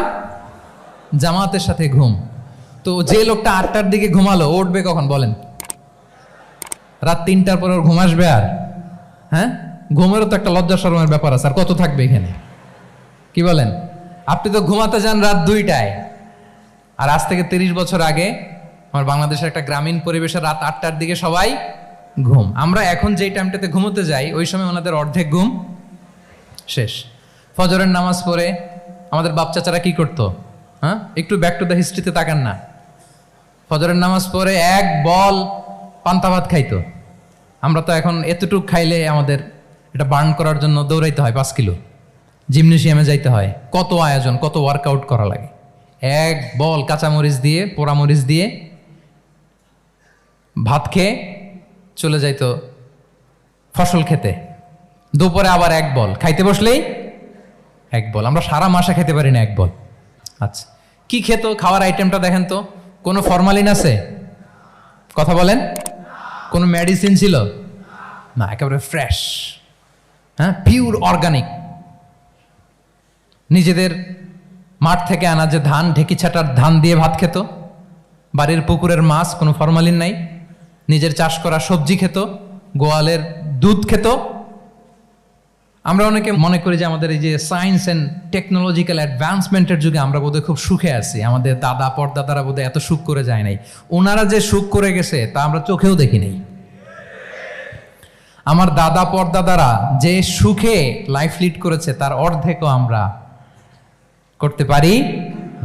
জামাতের সাথে ঘুম। তো যে লোকটা 8টার দিকে ঘুমালো, উঠবে কখন বলেন? রাত 3টার পর ওর ঘুম আসবে? আর হ্যাঁ, ঘুমেরও তো একটা লজ্জা শরমের ব্যাপার আছে, আর কত থাকবে এখানে, কি বলেন? আপনি তো ঘুমাতে যান রাত 2টায়, আর আজ থেকে 30 বছর আগে আমার বাংলাদেশের একটা গ্রামীণ পরিবেশে রাত 8টার দিকে সবাই ঘুম। আমরা এখন যেই টাইমটাতে ঘুমোতে যাই, ওই সময় ওনাদের অর্ধেক ঘুম শেষ। ফজরের নামাজ পড়ে আমাদের বাপ চাচারা কি করতো? হ্যাঁ, একটু ব্যাক টু দ্য হিস্ট্রিতে তাকান না। ফজরের নামাজ পড়ে এক বল পান্তা ভাত খাইতো। আমরা তো এখন এতটুক খাইলে আমাদের এটা বার্ন করার জন্য দৌড়াইতে হয় 5 কিলো, জিমনেশিয়ামে যাইতে হয়, কত আয়োজন, কত ওয়ার্কআউট করা লাগে। এক বল কাঁচামরিচ দিয়ে, পোড়ামরিচ দিয়ে ভাত খেয়ে চলে যাইতো ফসল খেতে। দুপুরে আবার এক বল, খাইতে বসলেই এক বল। আমরা সারা মাসে খেতে পারি না এক বল। আচ্ছা, কি খেত? খাওয়ার আইটেমটা দেখেন তো, কোনো ফরমালিন আছে? কথা বলেন। কোনো মেডিসিন ছিল না, একেবারে ফ্রেশ, হ্যাঁ, পিওর অর্গানিক। নিজেদের মাঠ থেকে আনা যে ধান, ঢেকি ছাটার ধান দিয়ে ভাত খেত। বাড়ির পুকুরের মাছ, কোনো ফরমালিন নাই। নিজের চাষ করা সবজি খেত, গোয়ালের দুধ খেত। আমরা অনেকে মনে করি যে আমাদের এই যে সায়েন্স অ্যান্ড টেকনোলজিক্যাল অ্যাডভান্সমেন্টের যুগে আমরা বোধহয় খুব সুখে আছি, আমাদের দাদা পরদাদারা বোধহয় এত সুখ করে যায় নাই। ওনারা যে সুখ করে গেছে তা আমরা চোখেও দেখি নাই। আমার দাদা পরদাদারা যে সুখে লাইফ লিড করেছে তার অর্ধেকও আমরা করতে পারি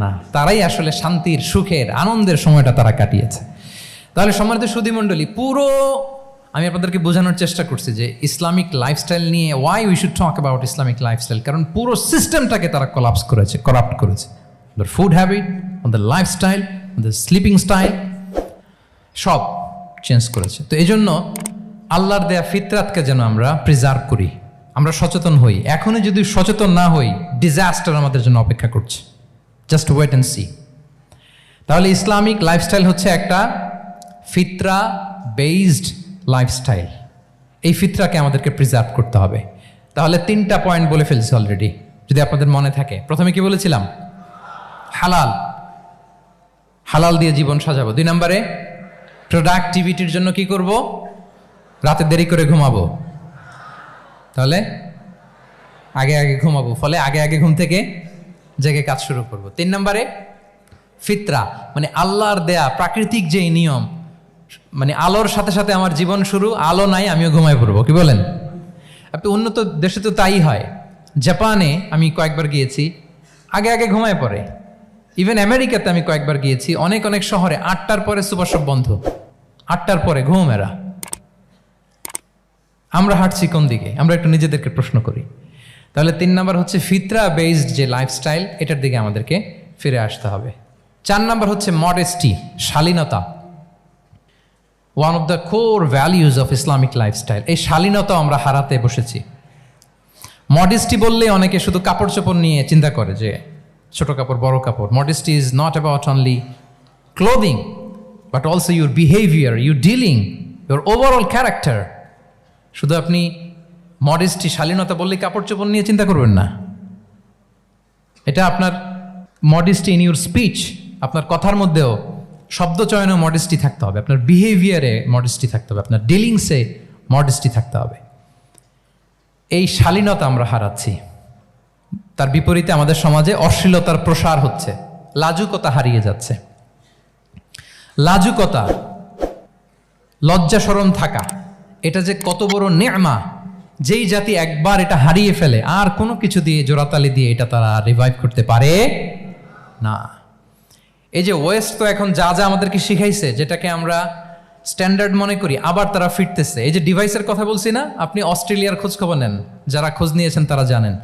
না। তারাই আসলে শান্তির, সুখের, আনন্দের সময়টা তারা কাটিয়েছে। তাহলে সম্মানিত সুধীমণ্ডলী, পুরো আমি আপনাদেরকে বোঝানোর চেষ্টা করছি যে ইসলামিক লাইফস্টাইল নিয়ে why we should talk about Islamic lifestyle. কারণ পুরো সিস্টেমটাকে তারা কলাপস করেছে, করাপ্ট করেছে। The food habit, the lifestyle, the sleeping style, সব চেঞ্জ করেছে। তো এই জন্য আল্লাহর দেয়া ফিতরাতকে যেন আমরা প্রিজার্ভ করি, আমরা সচেতন হই। এখনই যদি সচেতন না হই, ডিজাস্টার আমাদের জন্য অপেক্ষা করছে। Just wait and see. তাহলে ইসলামিক লাইফস্টাইল হচ্ছে একটা ফিতরা বেসড লাইফস্টাইল। এই ফিতরাকে আমাদেরকে প্রিজার্ভ করতে হবে। তাহলে 3টা পয়েন্ট বলে ফেলছি অলরেডি, যদি আপনাদের মনে থাকে। প্রথমে কি বলেছিলাম? হালাল, হালাল দিয়ে জীবন সাজাবো। 2 নম্বরে প্রোডাক্টিভিটির জন্য কি করব? রাতে দেরি করে ঘুমাবো, তাহলে আগে আগে ঘুমাবো, ফলে আগে আগে ঘুম থেকে জেগে কাজ শুরু করব। 3 নম্বরে ফিতরা, মানে আল্লাহর দেয়া প্রাকৃতিক যে নিয়ম, মানে আলোর সাথে সাথে আমার জীবন শুরু, আলো নাই আমিও ঘুমায় পড়বো, কি বলেন? আপনি উন্নত দেশে তো তাই হয়। জাপানে আমি কয়েকবার গিয়েছি, আগে আগে ঘুমায় পড়ে। ইভেন আমেরিকাতে আমি কয়েকবার গিয়েছি, অনেক অনেক শহরে 8টার পরে সুপার শপ বন্ধ, 8টার পরে ঘুম এরা। আমরা হাঁটছি কোন দিকে? আমরা একটু নিজেদেরকে প্রশ্ন করি। তাহলে 3 নম্বর হচ্ছে ফিতরা বেসড যে লাইফস্টাইল, এটার দিকে আমাদেরকে ফিরে আসতে হবে। 4 নম্বর হচ্ছে মডেস্টি, শালীনতা। One of the core values of Islamic lifestyle. এই শালীনতা আমরা হারাতে বসেছি। মডেস্টি বললে অনেকে শুধু কাপড় চোপড় নিয়ে চিন্তা করে যে ছোট কাপড়, বড় কাপড়। Modesty is not about only clothing, but also your behaviour, your dealing, your overall character. শুধু আপনি মডেস্টি, শালীনতা বললে কাপড় চোপড় নিয়ে চিন্তা করবেন না। এটা আপনার মডেস্টি ইন ইউর স্পিচ, আপনার কথার মধ্যেও, শব্দ চয়নেও মডেস্টি থাকতে হবে, আপনার বিহেভিয়ারে মডেস্টি থাকতে হবে, আপনার ডিলিংসে মডেস্টি থাকতে হবে। এই শালীনতা আমরা হারাচ্ছি। তার বিপরীতে আমাদের সমাজে অশ্লীলতার প্রসার হচ্ছে, লাজুকতা হারিয়ে যাচ্ছে। লাজুকতা, লজ্জা শরম থাকা, এটা যে কত বড় নেয়ামা, যেই জাতি একবার এটা হারিয়ে ফেলে আর কোনো কিছু দিয়ে জোড়াতালি দিয়ে এটা তারা রিভাইভ করতে পারে না। এই যে ওয়েস্ট তো এখন যা যা আমাদেরকে শিখাইছে, যেটাকে আমরা স্ট্যান্ডার্ড মনে করি, আবার তারা ফিরতেছে। এই যে ডিভাইসের কথা বলছি না, আপনি অস্ট্রেলিয়ার খোঁজ খবর নেন, যারা খোঁজ নিয়েছেন তারা জানেন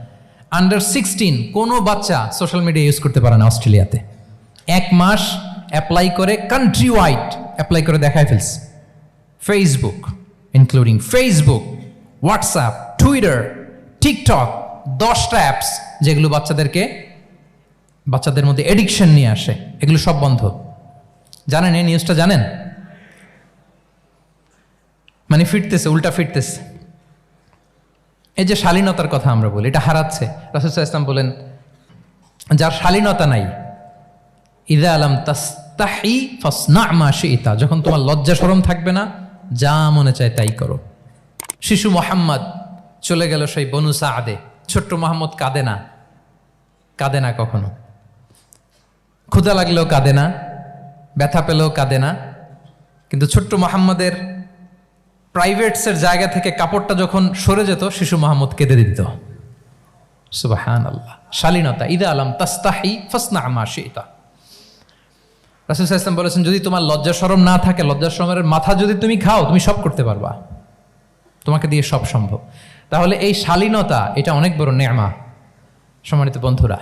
আন্ডার 16 কোনো বাচ্চা সোশ্যাল মিডিয়া ইউজ করতে পারে না অস্ট্রেলিয়াতে। 1 মাস অ্যাপ্লাই করে, কান্ট্রি ওয়াইড অ্যাপ্লাই করে দেখায় ফেলছে। Facebook, including Facebook, WhatsApp, Twitter, TikTok, 10টা অ্যাপস যেগুলো বাচ্চাদের মধ্যে এডিকশন নিয়ে আসে, এগুলো সব বন্ধ। জানেন এই নিউজটা? জানেন? মানে ফিরতেছে, উল্টা ফিরতেছে। এই যে শালীনতার কথা আমরা বলি, এটা হারাচ্ছে। রাসূল সাল্লাল্লাহু আলাইহি ওয়াসাল্লাম বলেন, যার শালীনতা নাই, ইযা লাম তাস্তাহি ফাসনা মা শি'তা, যখন তোমার লজ্জা শরম থাকবে না, যা মনে চায় তাই করো। শিশু মোহাম্মদ চলে গেল সেই বনু সাআদে, ছোট্ট মোহাম্মদ কাঁদে না কখনো, ক্ষুধা লাগলেও কাঁদে না, ব্যথা পেলেও কাঁদে না। কিন্তু ছোট্ট মোহাম্মদের প্রাইভেটসের জায়গা থেকে কাপড়টা যখন সরে যেত, শিশু মোহাম্মদ কেঁদে দিত। সুবহানাল্লাহ, শালীনতা। ইযা লাম তাস্তাহি ফাসনা মা শি'তা। রাসূল সাল্লাল্লাহু আলাইহি ওয়াসাল্লাম বলেছেন, যদি তোমার লজ্জা শরম না থাকে, লজ্জা শরমের মাথা যদি তুমি খাও, তুমি সব করতে পারবা, তোমাকে দিয়ে সব সম্ভব। তাহলে এই শালীনতা, এটা অনেক বড় নেয়ামা। সম্মানিত বন্ধুরা,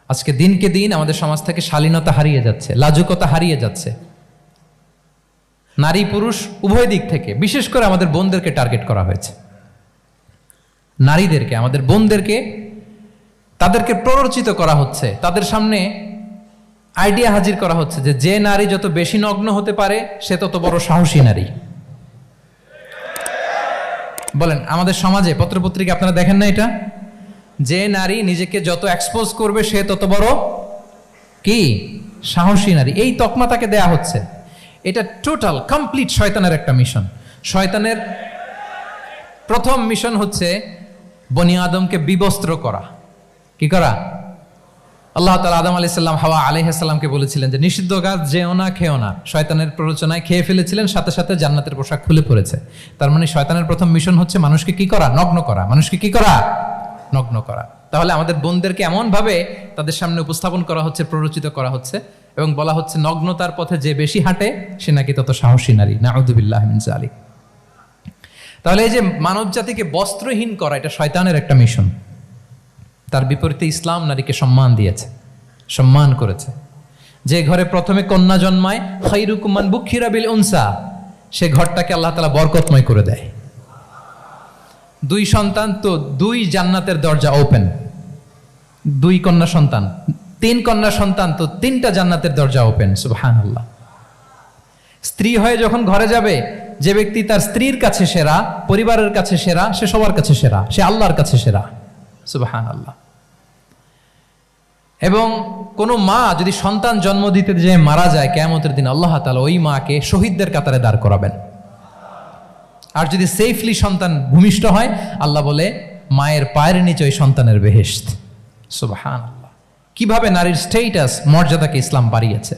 আজকে দিনকে দিন আমাদের সমাজ থেকে শালীনতা হারিয়ে যাচ্ছে, লাজুকতা হারিয়ে যাচ্ছে, নারী পুরুষ উভয় দিক থেকে। বিশেষ করে আমাদের বোনদেরকে টার্গেট করা হয়েছে, নারীদেরকে, আমাদের বোনদেরকে, তাদেরকে প্ররোচিত করা হচ্ছে, তাদের সামনে আইডিয়া হাজির করা হচ্ছে যে নারী যত বেশি নগ্ন হতে পারে সে তত বড় সাহসী নারী। বলেন, আমাদের সমাজে পত্রপত্রিকা আপনারা দেখেন না এটা? যে নারী নিজেকে যত এক্সপোজ করবে সে তত বড় কি সাহসী নারী, এই তকমা তাকে দেয়া হচ্ছে। এটা টোটাল কমপ্লিট শয়তানের একটা মিশন। শয়তানের প্রথম মিশন হচ্ছে বনি আদমকে বিবস্ত্র করা। কি করা? আল্লাহ তাআলা আদম আলাইহিস সালাম, হাওয়া আলাইহিস সালামকে বলেছিলেন যে নিষিদ্ধ গাছ যেও না, খেও না। শয়তানের প্ররোচনায় খেয়ে ফেলেছিলেন, সাথে সাথে জান্নাতের পোশাক খুলে পড়েছে। তার মানে শয়তানের প্রথম মিশন হচ্ছে মানুষকে কি করা? নগ্ন করা। মানুষকে কি করা? নগ্ন করা। তাহলে আমাদের বোনদেরকে এমনভাবে তাদের সামনে উপস্থাপন করা হচ্ছে, প্ররোচিত করা হচ্ছে এবং বলা হচ্ছে নগ্নতার পথে যে বেশি হাঁটে সে নাকি তত সাহসী নারী। নাউযুবিল্লাহি মিন যালিক। তাহলে এই যে মানব জাতিকে বস্ত্রহীন করা, এটা শয়তানের একটা মিশন। তার বিপরীতে ইসলাম নারীকে সম্মান দিয়েছে, সম্মান করেছে। যে ঘরে প্রথমে কন্যা জন্মায়, খায়রুকুম মান বুখিরা বিল উনসা, সে ঘরটাকে আল্লাহ তাআলা বরকতময় করে দেয়। 2 সন্তান তো 2 জান্নাতের দরজা ওপেন। 2 কন্যা সন্তান, 3 কন্যা সন্তান তো 3টা জান্নাতের দরজা ওপেন। সুবহানাল্লাহ। স্ত্রী হয়ে যখন ঘরে যাবে, যে ব্যক্তি তার স্ত্রীর কাছে সেরা, পরিবারের কাছে সেরা, সে সবার কাছে সেরা, সে আল্লাহর কাছে সেরা। সুবহানাল্লাহ। এবং কোনো মা যদি সন্তান জন্ম দিতে যে মারা যায়, কিয়ামতের দিন আল্লাহ তাআলা ওই মাকে শহীদদের কাতারে দাঁড় করাবেন। আর যদি সেফলি সন্তান ভূমিষ্ঠ হয়, আল্লাহ বলে মায়ের পায়ের নিচে ওই সন্তানের বেহেশত। সুবহানাল্লাহ। কিভাবে নারীর স্টেটাস, মর্যাদাকে ইসলাম বাড়িয়েছে।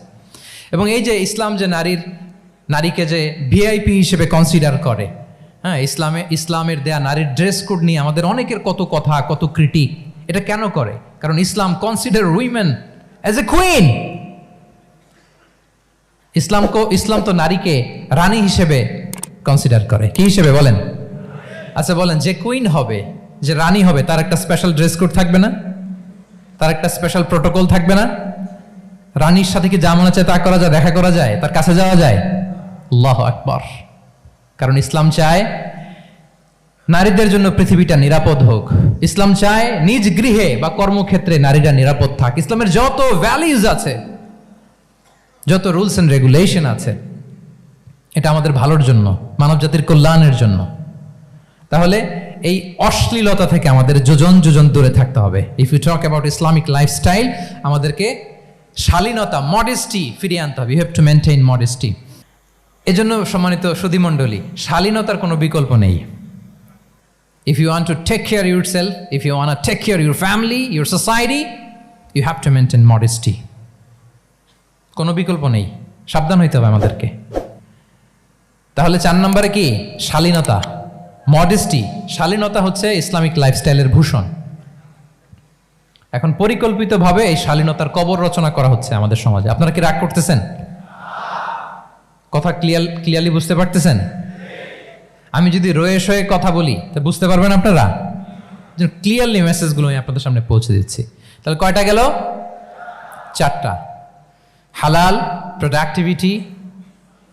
এবং এই যে ইসলাম যে নারীকে যে ভিআইপি হিসেবে কনসিডার করে, হ্যাঁ, ইসলামের দেয়া নারীর ড্রেস কোড নিয়ে আমাদের অনেকের কত কথা, কত ক্রিটিক। এটা কেন করে? কারণ Islam consider women as a queen. ইসলাম তো নারীকে রানী হিসেবে কনসিডার করে। কি হিসেবে বলেন? আচ্ছা বলেন, যে কুইন হবে, যে রানী হবে, তার একটা স্পেশাল ড্রেস কোড থাকবে না? তার একটা স্পেশাল প্রোটোকল থাকবে না? রানীর সাথে কি যা মনে চায় তা করা যায়, দেখা করা যায়, তার কাছে যাওয়া যায়? আল্লাহু আকবার। কারণ ইসলাম চায় নারীদের জন্য পৃথিবীটা নিরাপদ হোক। ইসলাম চায় নিজ গৃহে বা কর্মক্ষেত্রে নারীরা নিরাপদ থাক। ইসলামের যত ভ্যালিউজ আছে, যত রুলস এন্ড রেগুলেশন আছে, এটা আমাদের ভালোর জন্য, মানব জাতির কল্যাণের জন্য। তাহলে এই অশ্লীলতা থেকে আমাদের যোজন যোজন দূরে থাকতে হবে। If you talk about Islamic lifestyle, আমাদেরকে শালীনতা, মডেস্টি ফিরিয়ে আনতে হবে। You have to maintain modesty. এজন্য সম্মানিত সুধীমণ্ডলী, শালীনতার কোনো বিকল্প নেই। If you want to take care of yourself, if you want to take care of your family, your society, you have to maintain modesty. কোনো বিকল্প নেই, সাবধান হইতে হবে আমাদেরকে। তাহলে 4 নম্বরে কি? শালীনতা, মডেস্টি। শালীনতা হচ্ছে ইসলামিক লাইফস্টাইলের ভূষণ। এখন পরিকল্পিতভাবে এই শালীনতার কবর রচনা করা হচ্ছে আমাদের সমাজে। আপনারা কি রাগ করতেছেন? কথা ক্লিয়ারলি বুঝতে পারতেছেন? আমি যদি রয়ে শয়ে কথা বলি তা বুঝতে পারবেন আপনারা? ক্লিয়ারলি মেসেজগুলো আমি আপনাদের সামনে পৌঁছে দিচ্ছি। তাহলে কয়টা গেল? 4টা। হালাল, প্রোডাক্টিভিটি,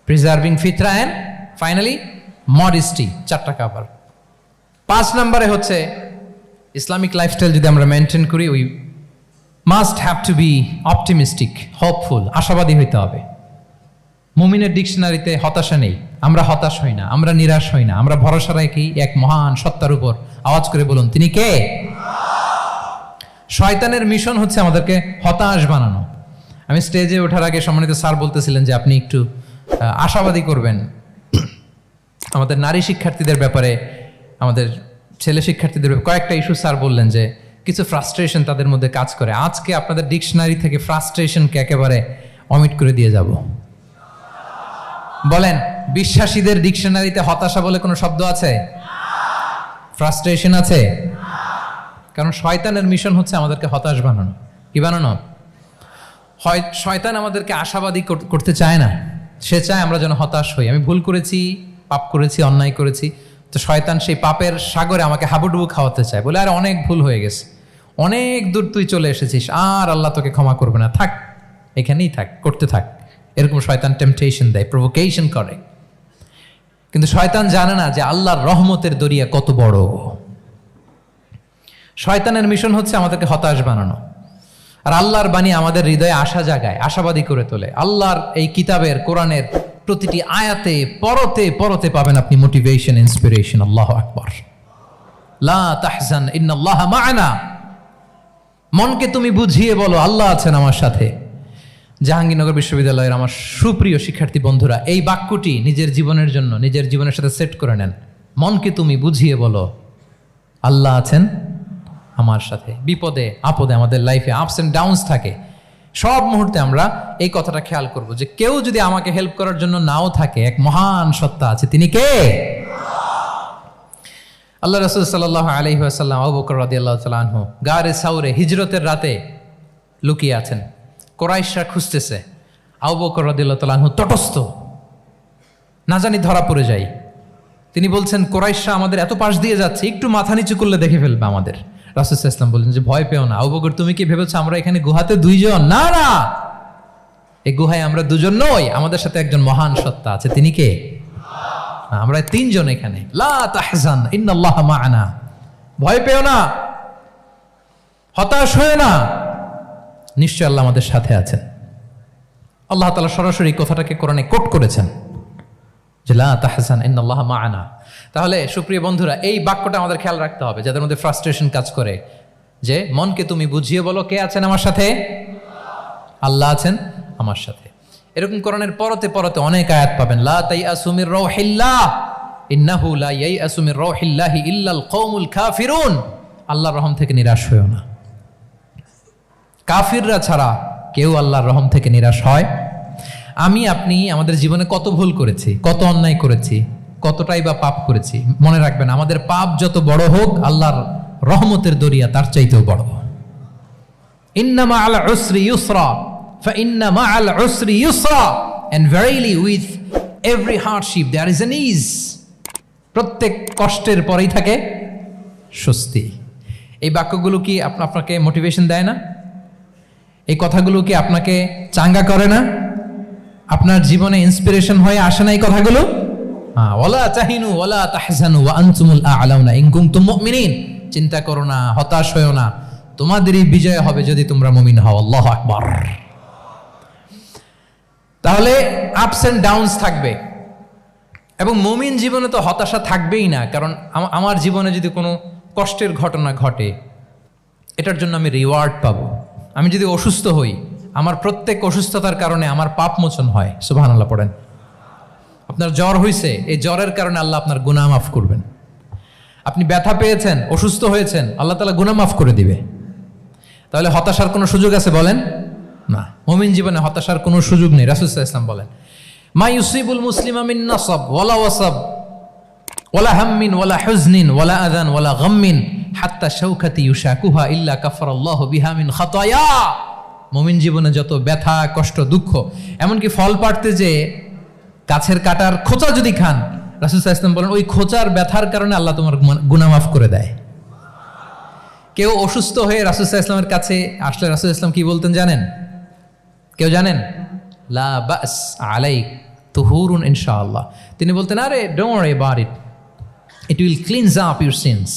প্রিজার্ভিং ফিতরা অ্যান্ড ফাইনালি মডেস্টি। 4টা কাভার। 5 নম্বরে হচ্ছে ইসলামিক লাইফস্টাইল যদি আমরা মেনটেন করি, we must have to be optimistic, hopeful, আশাবাদী হইতে হবে। মুমিনের ডিকশনারিতে হতাশা নেই। আমরা হতাশ হই না, আমরা নিরাশ হই না, আমরা ভরসা রাখি এক মহান সত্তার উপর। আওয়াজ করে বলুন, তিনি কে? শয়তানের মিশন হচ্ছে আমাদেরকে হতাশ বানানো। আমি স্টেজে ওঠার আগে সম্মানিত স্যার বলতেছিলেন যে আপনি একটু আশাবাদী করবেন আমাদের নারী শিক্ষার্থীদের ব্যাপারে, আমাদের ছেলে শিক্ষার্থীদের কয়েকটা ইস্যু স্যার বললেন যে কিছু ফ্রাস্ট্রেশন তাদের মধ্যে কাজ করে। আজকে আপনাদের ডিকশনারি থেকে ফ্রাস্ট্রেশনকে একেবারে অমিট করে দিয়ে যাব। বলেন, বিশ্বাসীদের ডিকশনারিতে হতাশা বলে কোনো শব্দ আছে? ফ্রাস্ট্রেশন আছে? কারণ শয়তানের মিশন হচ্ছে আমাদেরকে হতাশ বানানো। কি বানানো? শয়তান আমাদেরকে আশাবাদী করতে চায় না, সে চায় আমরা যেন হতাশ হই। আমি ভুল করেছি, পাপ করেছি, অন্যায় করেছি, তো শয়তান সেই পাপের সাগরে আমাকে হাবুডুবু খাওয়াতে চায়, বলে আর অনেক ভুল হয়ে গেছে, অনেক দূর তুই চলে এসেছিস, আর আল্লাহ তোকে ক্ষমা করবে না, থাক এখানেই থাক, করতে থাক। এরকম শয়তান টেম্পটেশন দেয়, প্রভোকেশন করে। কিন্তু শয়তান জানে না যে আল্লাহর রহমতের দরিয়া কত বড়। শয়তানের মিশন হচ্ছে আমাদেরকে হতাশ বানানো, আর আল্লাহর বাণী আমাদের হৃদয়ে আশা জাগায়, আশাবাদী করে তোলে। আল্লাহর এই কিতাবের, কোরআনের প্রতিটি আয়াতে পরতে পরতে পাবেন আপনি মোটিভেশন, ইন্সপিরেশন। আল্লাহু আকবার। লা তাহজান ইন্নাল্লাহা মা'ানা। মনকে তুমি বুঝিয়ে বলো আল্লাহ আছেন আমার সাথে। জাহাঙ্গীরনগর বিশ্ববিদ্যালয়ের আমার সুপ্রিয় শিক্ষার্থী বন্ধুরা, এই বাক্যটি নিজের জীবনের জন্য, নিজের জীবনের সাথে সেট করে নেন। মনকে তুমি বুঝিয়ে বলো আল্লাহ আছেন আমার সাথে। বিপদে আপদে, আমাদের লাইফে আপস এন্ড ডাউনস থাকে, সব মুহূর্তে আমরা এই কথাটা খেয়াল করব যে কেউ যদি আমাকে হেল্প করার জন্য নাও থাকে, এক মহান সত্তা আছে, তিনি কে? আল্লাহ রাসূল সাল্লাল্লাহু আলাইহি ওয়াসাল্লাম, আবু বকর রাদিয়াল্লাহু তাআলা আনহু গারে সাউরে হিজরতের রাতে লুকিয়ে আছেন। কুরাইশরা খুঁজতেছে, আবু বকর রাদিয়াল্লাহু তাআলা আনহু তটস্থ, না জানি ধরা পড়ে যাই। তিনি বলছেন, কুরাইশরা আমাদের এত পাশ দিয়ে যাচ্ছে, একটু মাথা নিচু করলে দেখে ফেলবে আমাদের। রাসূল সাল্লাল্লাহু আলাইহি ওয়াসাল্লাম বললেন যে ভয় পেও না। আবু বকর, তুমি কি ভেবেছো আমরা এখানে গুহাতে 2 জন? না না, এই গুহায় আমরা 2 জন নই, আমাদের সাথে একজন মহান সত্তা আছে। তিনি কে? আমরা 3 জন এখানে। লা তাহজান ইন্নাল্লাহা মা'ানা। ভয় পেও না, হতাশ হয়ো না, নিশ্চয় আল্লাহ আমাদের সাথে আছেন। আল্লাহ তাআলা সরাসরি কথাটাকে কোরআনে কোট করেছেন যে লা তাহজান ইন্নাল্লাহা মা'ানা। তাহলে সুপ্রিয় বন্ধুরা, এই বাক্যটা আমাদের খেয়াল রাখতে হবে যাদের মধ্যে ফ্রাস্ট্রেশন কাজ করে, যে মনকে তুমি বুঝিয়ে বলো কে আছেন আমার সাথে? আল্লাহ আছেন আমার সাথে। এরকম কোরআনের পরতে পরতে অনেক আয়াত পাবেন। লা তাইয়াসু মির রাউহিল্লাহ ইন্নাহু লা ইয়াইয়াসু মির রাউহিল্লাহি ইল্লাল কওমুল কাফিরুন। আল্লাহর রহম থেকে নিরাশ হয়ো না। কাফিররা ছাড়া কেউ আল্লাহর রহম থেকে নিরাশ হয়? আমি আপনি আমাদের জীবনে কত ভুল করেছি, কত অন্যায় করেছি, কতটাই বা পাপ করেছি। মনে রাখবেন, আমাদের পাপ যত বড় হোক, আল্লাহর রহমতের দরিয়া তার চাইতেও বড়। ইন্না মা'আল উসরি ইউসরা ফাইন্না মা'আল উসরি ইউসরা, and verily with every hardship there is an ease. প্রত্যেক কষ্টের পরেই থাকে স্বস্তি। এই বাক্যগুলো কি আপনাকে মোটিভেশন দেয় না? এই কথাগুলো কি আপনাকে চাঙ্গা করে না? আপনার জীবনে ইন্সপিরেশন হয়ে আসে না এই কথাগুলো? ওয়ালা তাহিনু ওয়ালা তাহজানু ওয়া আনতুমুল আ'লাউনা ইন কুনতুম মুমিনিন। চিন্তা করো না, হতাশ হয়ো না, তোমাদেরই বিজয় হবে যদি তোমরা মুমিন হও। আল্লাহু আকবার। তাহলে আপস এন্ড ডাউনস থাকবে, এবং মুমিন জীবনে তো হতাশা থাকবেই না। কারণ আমার জীবনে যদি কোনো কষ্টের ঘটনা ঘটে, এটার জন্য আমি রিওয়ার্ড পাবো। আমি যদি অসুস্থ হই, আমার প্রত্যেক অসুস্থতার কারণে আমার পাপ মোচন হয়। সুবহানাল্লাহ পড়েন। আপনার জ্বর হয়েছে, এই জ্বরের কারণে আল্লাহ আপনার গুনাহ মাফ করবেন। আপনি ব্যথা পেয়েছেন, অসুস্থ হয়েছেন, আল্লাহ তাআলা গুনাহ মাফ করে দিবে। তাহলে হতাশার কোনো সুযোগ আছে বলেন? না। মুমিন জীবনে হতাশার কোনো সুযোগ নেই। রাসূল সাল্লাল্লাহু আলাইহি ওয়াসাল্লাম বলেন, মা ইউসিবুল মুসলিমা মিন নাসাব ওয়ালা ওয়াসাব ওয়ালা হাম্মিন ওয়ালা হুজনিন ওয়ালা আযান ওয়ালা গাম্মিন হাত্তা শাওকাতি ইউশাকুহা ইল্লা কাফারাল্লাহু বিহা মিন খাতায়া। মুমিন জীবনে যত ব্যথা, কষ্ট, দুঃখ, এমনকি ফল পাড়তে যে গাছের কাটার খোঁচা যদি খান, রাসূল সাল্লাল্লাহু আলাইহি ওয়াসাল্লাম বলেন ওই খোঁচার ব্যথার কারণে আল্লাহ তোমার গুনাহ মাফ করে দেয়। কেউ অসুস্থ হয়ে রাসূল সাল্লাল্লাহু আলাইহি ওয়াসাল্লামের কাছে আসলে রাসূল সাল্লাল্লাহু আলাইহি ওয়াসাল্লাম কি বলতেন জানেন? কেউ জানেন? লা বাস আলাইক তুহুরুন ইনশাআল্লাহ। তিনি বলতেন, আরে don't worry about it, it will cleanse up your scenes.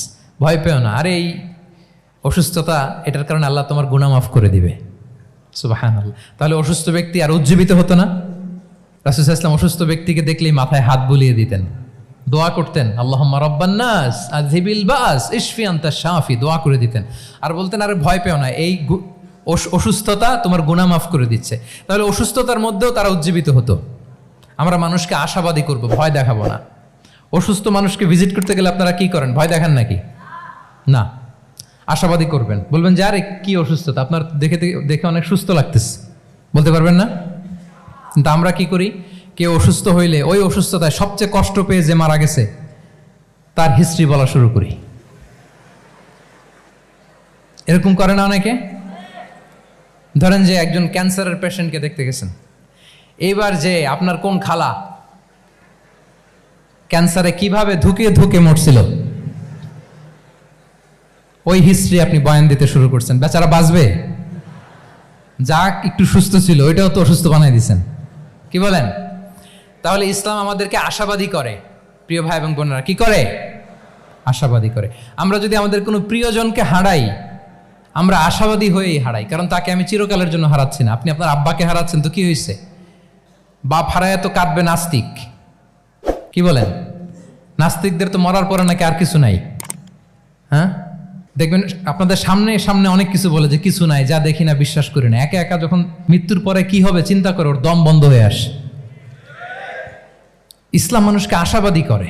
ভয় পেও না, আরে এই অসুস্থতা, এটার কারণে আল্লাহ তোমার গুনাহ মাফ করে দিবে। সুবহানাল্লাহ। তাহলে অসুস্থ ব্যক্তি আর উজ্জীবিত হতো না? রাসূল সাল্লাল্লাহু আলাইহি ওয়াসাল্লাম অসুস্থ ব্যক্তিকে দেখলেই মাথায় হাত বুলিয়ে দিতেন, দোয়া করতেন, আল্লাহুম্মা রাব্বান নাস আযহিবিল বাস ইশফি আনতা শাফি, দোয়া করে দিতেন। আর বলতেন, আরে ভয় পেও না, এই অসুস্থতা তোমার গুনাহ মাফ করে দিচ্ছে। তাহলে অসুস্থতার মধ্যেও তারা উজ্জীবিত হতো। আমরা মানুষকে আশাবাদী করব, ভয় দেখাবো না। অসুস্থ মানুষকে ভিজিট করতে গেলে আপনারা কি করেন? ভয় দেখান নাকি? না, আশাবাদী করবেন, বলবেন যে আরে কি অসুস্থতা, আপনার দেখে দেখে অনেক সুস্থ লাগতেছে, বলতে পারবেন না? কিন্তু আমরা কি করি? কেউ অসুস্থ হইলে ওই অসুস্থতায় সবচেয়ে কষ্ট পেয়ে যে মারা গেছে তার হিস্ট্রি বলা শুরু করি। এরকম করে না অনেকে? ধরেন যে একজন ক্যান্সারের পেশেন্টকে দেখতে গেছেন, এইবার যে আপনার কোন খালা ক্যান্সারে কিভাবে ধুকে ধুকে মরছিল, ওই হিস্ট্রি আপনি বয়ান দিতে শুরু করছেন। বেচারা বাঁচবে? যা একটু সুস্থ ছিল ওইটাও তো অসুস্থ বানাই দিচ্ছেন। কি বলেন? তাহলে ইসলাম আমাদেরকে আশাবাদী করে। প্রিয় ভাই এবং বোনেরা, কি করে? আশাবাদী করে। আমরা যদি আমাদের কোনো প্রিয়জনকে হারাই, আমরা আশাবাদী হয়েই হারাই, কারণ তাকে আমি চিরকালের জন্য হারাচ্ছি না। আপনি আপনার আব্বাকে হারাচ্ছেন তো কি হয়েছে? বাপ হারায় তো কাঁদবে নাস্তিক। কি বলেন? নাস্তিকদের তো মরার পরে নাকি আর কিছু নাই। হ্যাঁ, দেখবেন আপনাদের সামনে সামনে অনেক কিছু বলে যে কিছু নাই, যা দেখি না, বিশ্বাস করি না। একা একা যখন মৃত্যুর পরে কি হবে চিন্তা করে ওর দম বন্ধ হয়ে আসে। ইসলাম মানুষকে আশাবাদী করে।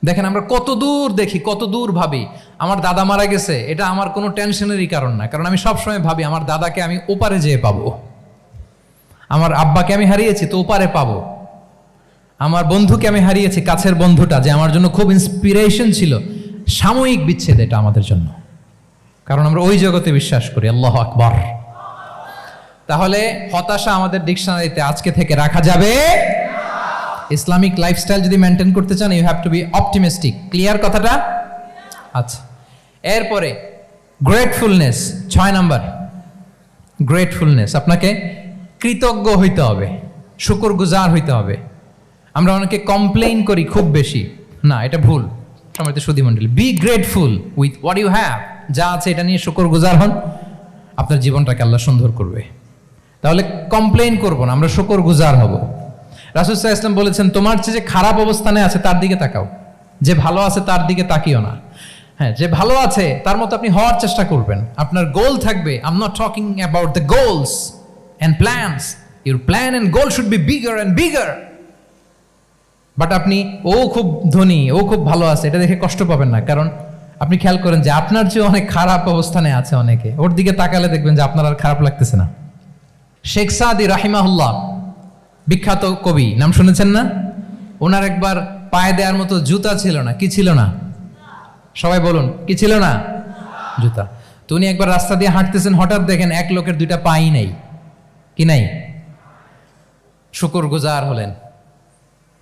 দেখেন আমরা কত দূর দেখি, কত দূর ভাবি। আমার দাদা মারা গেছে, এটা আমার কোনো টেনশনেরই কারণ না, কারণ আমি সবসময় ভাবি আমার দাদাকে আমি ওপারে যেয়ে পাবো। আমার আব্বাকে আমি হারিয়েছি তো ওপারে পাবো। আমার বন্ধুকে আমি হারিয়েছি, কাছের বন্ধুটা যে আমার জন্য খুব ইন্সপিরেশন ছিল, সাময়িক বিচ্ছেদ এটা আমাদের জন্য, কারণ আমরা ওই জগতে বিশ্বাস করি। আল্লাহু আকবার। তাহলে হতাশা আমাদের ডিকশনারিতে আজকে থেকে রাখা যাবে। ইসলামিক লাইফস্টাইল যদি মেনটেন করতে চান, you have to be optimistic. Clear কথাটা? আচ্ছা, এরপরে গ্রেটফুলনেস, 6 নাম্বার। গ্রেটফুলনেস, আপনাকে কৃতজ্ঞ হইতে হবে, শুকরগুজার হইতে হবে। আমরা অনেকে কমপ্লেইন করি খুব বেশি, না এটা ভুল। সম্মানিত সুধীমণ্ডলী, be grateful with what you have. যা আছে এটা নিয়ে শুকরগুজার হন, আপনার জীবনটাকে আল্লাহ সুন্দর করবে। তাহলে কমপ্লেইন করব না, আমরা শুকরগুজার হব। রাসূল সাল্লাল্লাহু আলাইহি ওয়াসাল্লাম বলেছেন, তোমার চেয়ে যে খারাপ অবস্থানে আছে তার দিকে তাকাও, যে ভালো আছে তার দিকে তাকিও না। হ্যাঁ, যে ভালো আছে তার মতো আপনি হওয়ার চেষ্টা করবেন। আপনার গোল থাকবে। I am not talking about the goals and plans, your plan and goal should be bigger and bigger. But আপনি ও খুব ধনী, ও খুব ভালো আছে, এটা দেখে কষ্ট পাবেন না, কারণ আপনি খেয়াল করেন যে আপনার চেয়ে অনেক খারাপ অবস্থানে আছে অনেকে, ওর দিকে তাকালে দেখবেন যে আপনার আর খারাপ লাগতেছে না। শেখ সাদি রাহিমাহুল্লাহ, বিখ্যাত কবি, নাম শুনেছেন না? ওনার একবার পায়ে দেওয়ার মতো জুতা ছিল না। কি ছিল না? সবাই বলুন, কি ছিল না? জুতা। তো উনি একবার রাস্তা দিয়ে হাঁটতেছেন, হঠাৎ দেখেন এক লোকের 2টা পাই নাই। কি নাই? শুকরগুজার হলেন,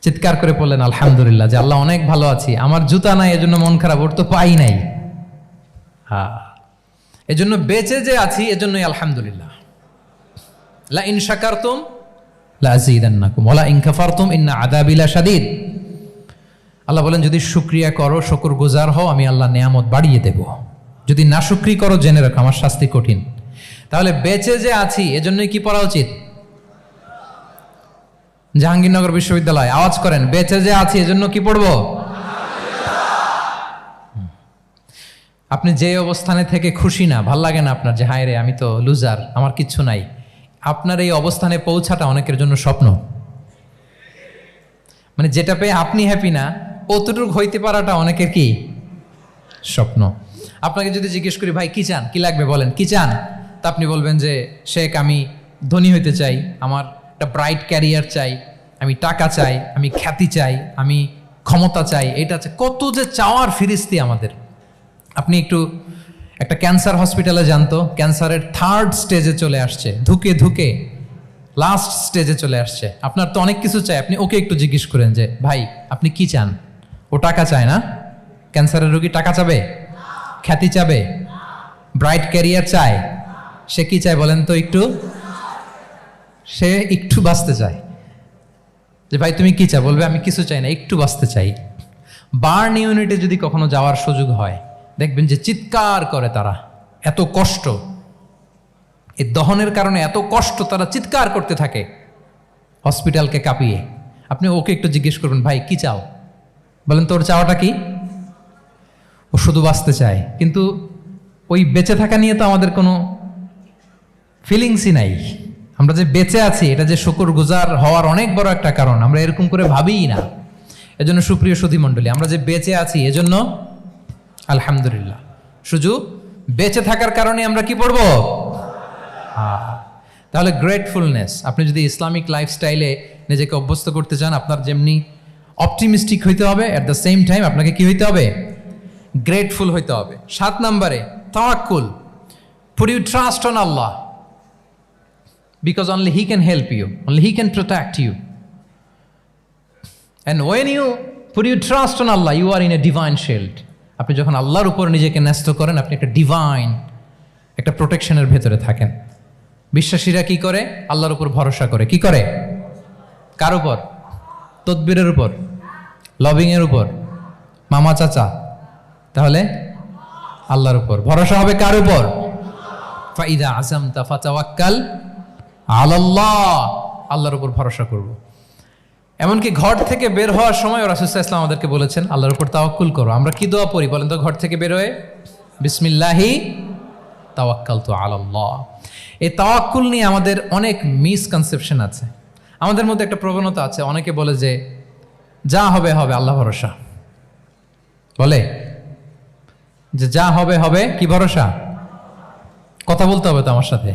চিৎকার করে বললেন আলহামদুলিল্লাহ, যে আল্লাহ অনেক ভালো আছি, আমার জুতা নাই এজন্য মন খারাপ, ওর তো পাই নাই। হ্যাঁ, এজন্য বেঁচে যে আছি এজন্যই আলহামদুলিল্লাহ। লা ইন শাকারতুম লা আযীদান্নাকুম ওয়া লা ইন কাফারতুম ইন্না আযাবি লাশাদীদ। আল্লাহ বলেন, যদি শুকরিয়া করো, শুকরগুজার হও, আমি আল্লাহ নিয়ামত বাড়িয়ে দেব। যদি নাশুকরি করো, জেনে রাখো আমার শাস্তি কঠিন। তাহলে বেঁচে যে আছি এজন্যই কি পড়া উচিত? জাহাঙ্গীরনগর বিশ্ববিদ্যালয় আওয়াজ করেন, বেঁচে যে আছি এজন্য কি পড়বো? আপনি যে অবস্থানে থেকে খুশি না, ভাল লাগে না আপনার, যে হায় রে আমি তো লুজার, আমার কিচ্ছু নাই, আপনার এই অবস্থানে পৌঁছাটা অনেকের জন্য স্বপ্ন। মানে যেটা পেয়ে আপনি হ্যাপি না, অতটুকু হইতে পারাটা অনেকের কি স্বপ্ন। আপনাকে যদি জিজ্ঞেস করি ভাই কি চান, কি লাগবে বলেন, কি চান, তা আপনি বলবেন যে শেখ আমি ধনী হইতে চাই, আমার একটা ব্রাইট ক্যারিয়ার চাই, আমি টাকা চাই, আমি খ্যাতি চাই, আমি ক্ষমতা চাই, এটা চাই। কত যে চাওয়ার ফিরিস্তি আমাদের। আপনি একটু একটা ক্যান্সার হসপিটালে জানতো, ক্যান্সারের 3rd স্টেজে চলে আসছে, ধুকে ধুকে লাস্ট স্টেজে চলে আসছে। আপনার তো অনেক কিছু চাই, আপনি ওকে একটু জিজ্ঞেস করেন যে ভাই আপনি কি চান। ও টাকা চায় না? ক্যান্সারের রোগী টাকা চাবে, খ্যাতি চাবে, ব্রাইট ক্যারিয়ার চায়। সে কি চায় বলেন তো একটু? সে একটু বাঁচতে চায়। যে ভাই তুমি কি চাও, বলবে আমি কিছু চাই না, একটু বাঁচতে চাই। বার্ন ইউনিটে যদি কখনো যাওয়ার সুযোগ হয়, দেখবেন যে চিৎকার করে তারা, এত কষ্ট, এই দহনের কারণে এত কষ্ট, তারা চিৎকার করতে থাকে হসপিটালকে কাঁপিয়ে। আপনি ওকে একটু জিজ্ঞেস করবেন ভাই কি চাও, বলেন তোর চাওয়াটা কি? ও শুধু বাঁচতে চায়, কিন্তু ওই বেঁচে থাকা নিয়ে তো আমাদের কোনো ফিলিংসই নাই। আমরা যে বেঁচে আছি এটা যে শুকরগুজার হওয়ার অনেক বড় একটা কারণ, আমরা এরকম করে ভাবিই না। এজন্য সুপ্রিয় সুধী মণ্ডলী, আমরা যে বেঁচে আছি এজন্য আলহামদুলিল্লাহ। শুধু বেঁচে থাকার কারণে আমরা কি পড়ব? তাহলে গ্রেটফুলনেস। আপনি যদি ইসলামিক লাইফস্টাইলে নিজেকে অভ্যস্ত করতে চান, আপনার যেমনি অপটিমিস্টিক হইতে হবে, অ্যাট দ্য সেম টাইম আপনাকে কি হইতে হবে? গ্রেটফুল হইতে হবে। 7 নম্বরে তাওয়াক্কুল। Put you trust on Allah because only He can help you, only He can protect you. And when you put your trust on Allah, you are in a divine shield. আপনি যখন আল্লাহর উপর নিজেকে ন্যস্ত করেন, আপনি একটা ডিভাইন, একটা প্রোটেকশনের ভেতরে থাকেন। বিশ্বাসীরা কি করে? আল্লাহর উপর ভরসা করে। কি করে? কার উপর? তদবিরের উপর, লবিংয়ের উপর, মামা চাচা? তাহলে আল্লাহর উপর ভরসা হবে। কার উপর? ফাইদা আযামতা ফাতাওয়াক্কাল আলাল্লাহ। আল্লাহর উপর ভরসা করব। এমনকি ঘর থেকে বের হওয়ার সময় রাসূল সাল্লাল্লাহু আলাইহি ওয়াসাল্লাম আমাদেরকে বলেছেন আল্লাহর উপর তাওয়াক্কুল করো। আমরা কি দোয়া পড়ি বলেন তো ঘর থেকে বের হয়ে? বিসমিল্লাহি তাওয়াক্কালতু আলাল্লাহ। এই তাওয়াক্কুল নিয়ে আমাদের অনেক মিসকনসেপশন আছে। আমাদের মধ্যে একটা প্রবণতা আছে, অনেকে বলে যে যা হবে হবে, আল্লাহ ভরসা। বলে যে যা হবে হবে, কি ভরসা? কথা বলতে হবে তো আমার সাথে।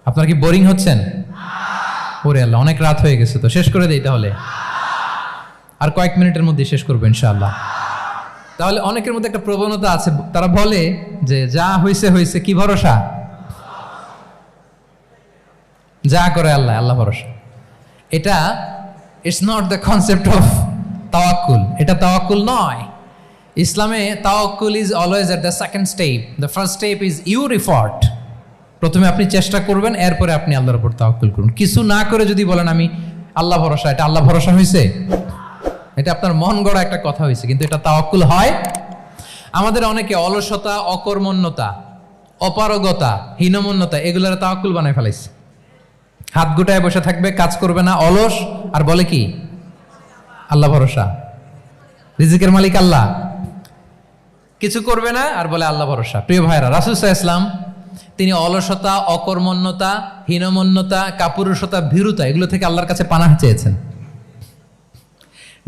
আপনার কি বোরিং হচ্ছেন? ওরে আল্লাহ, অনেক রাত হয়ে গেছে, তো শেষ করে দেই তাহলে। আর কয়েক মিনিটের মধ্যে শেষ করবো ইনশাআল্লাহ। তাহলে অনেকের মধ্যে একটা প্রবণতা আছে, তারা বলে যে যা হয়েছে হয়েছে, কি ভরসা? যা করে আল্লাহ, আল্লাহ ভরসা। এটা it's not the concept of তাওয়াক্কুল। এটা তাওয়াক্কুল নয়। ইসলামে তাওয়াক্কুল is always at the second step. The first step is your effort. প্রথমে আপনি চেষ্টা করবেন, এরপরে আপনি আল্লাহর উপর তাওয়াক্কুল করুন। কিছু না করে যদি বলেন আমি আল্লাহ ভরসা, এটা আল্লাহ ভরসা হয়েছে? এটা আপনার মন গড়া একটা কথা হয়েছে, কিন্তু এটা তাওয়াক্কুল হয়? আমাদের অনেকে অলসতা, অকর্মণ্যতা, অপারগতা, হীনমন্যতা এগুলোর তাওয়াক্কুল বানায় ফেলাইছে। হাত গুটায় বসে থাকবে, কাজ করবে না, অলস, আর বলে কি আল্লাহ ভরসা। রিজিকের মালিক আল্লাহ, কিছু করবে না আর বলে আল্লাহ ভরসা। প্রিয় ভাইরা, রাসূল সাল্লাল্লাহু আলাইহি ওয়াসাল্লাম তিনি অলসতা, অকর্মণ্যতা, হীনমন্যতা, কাপুরুষতা, ভীরুতা এগুলো থেকে আল্লাহর কাছে পানাহ চেয়েছেন।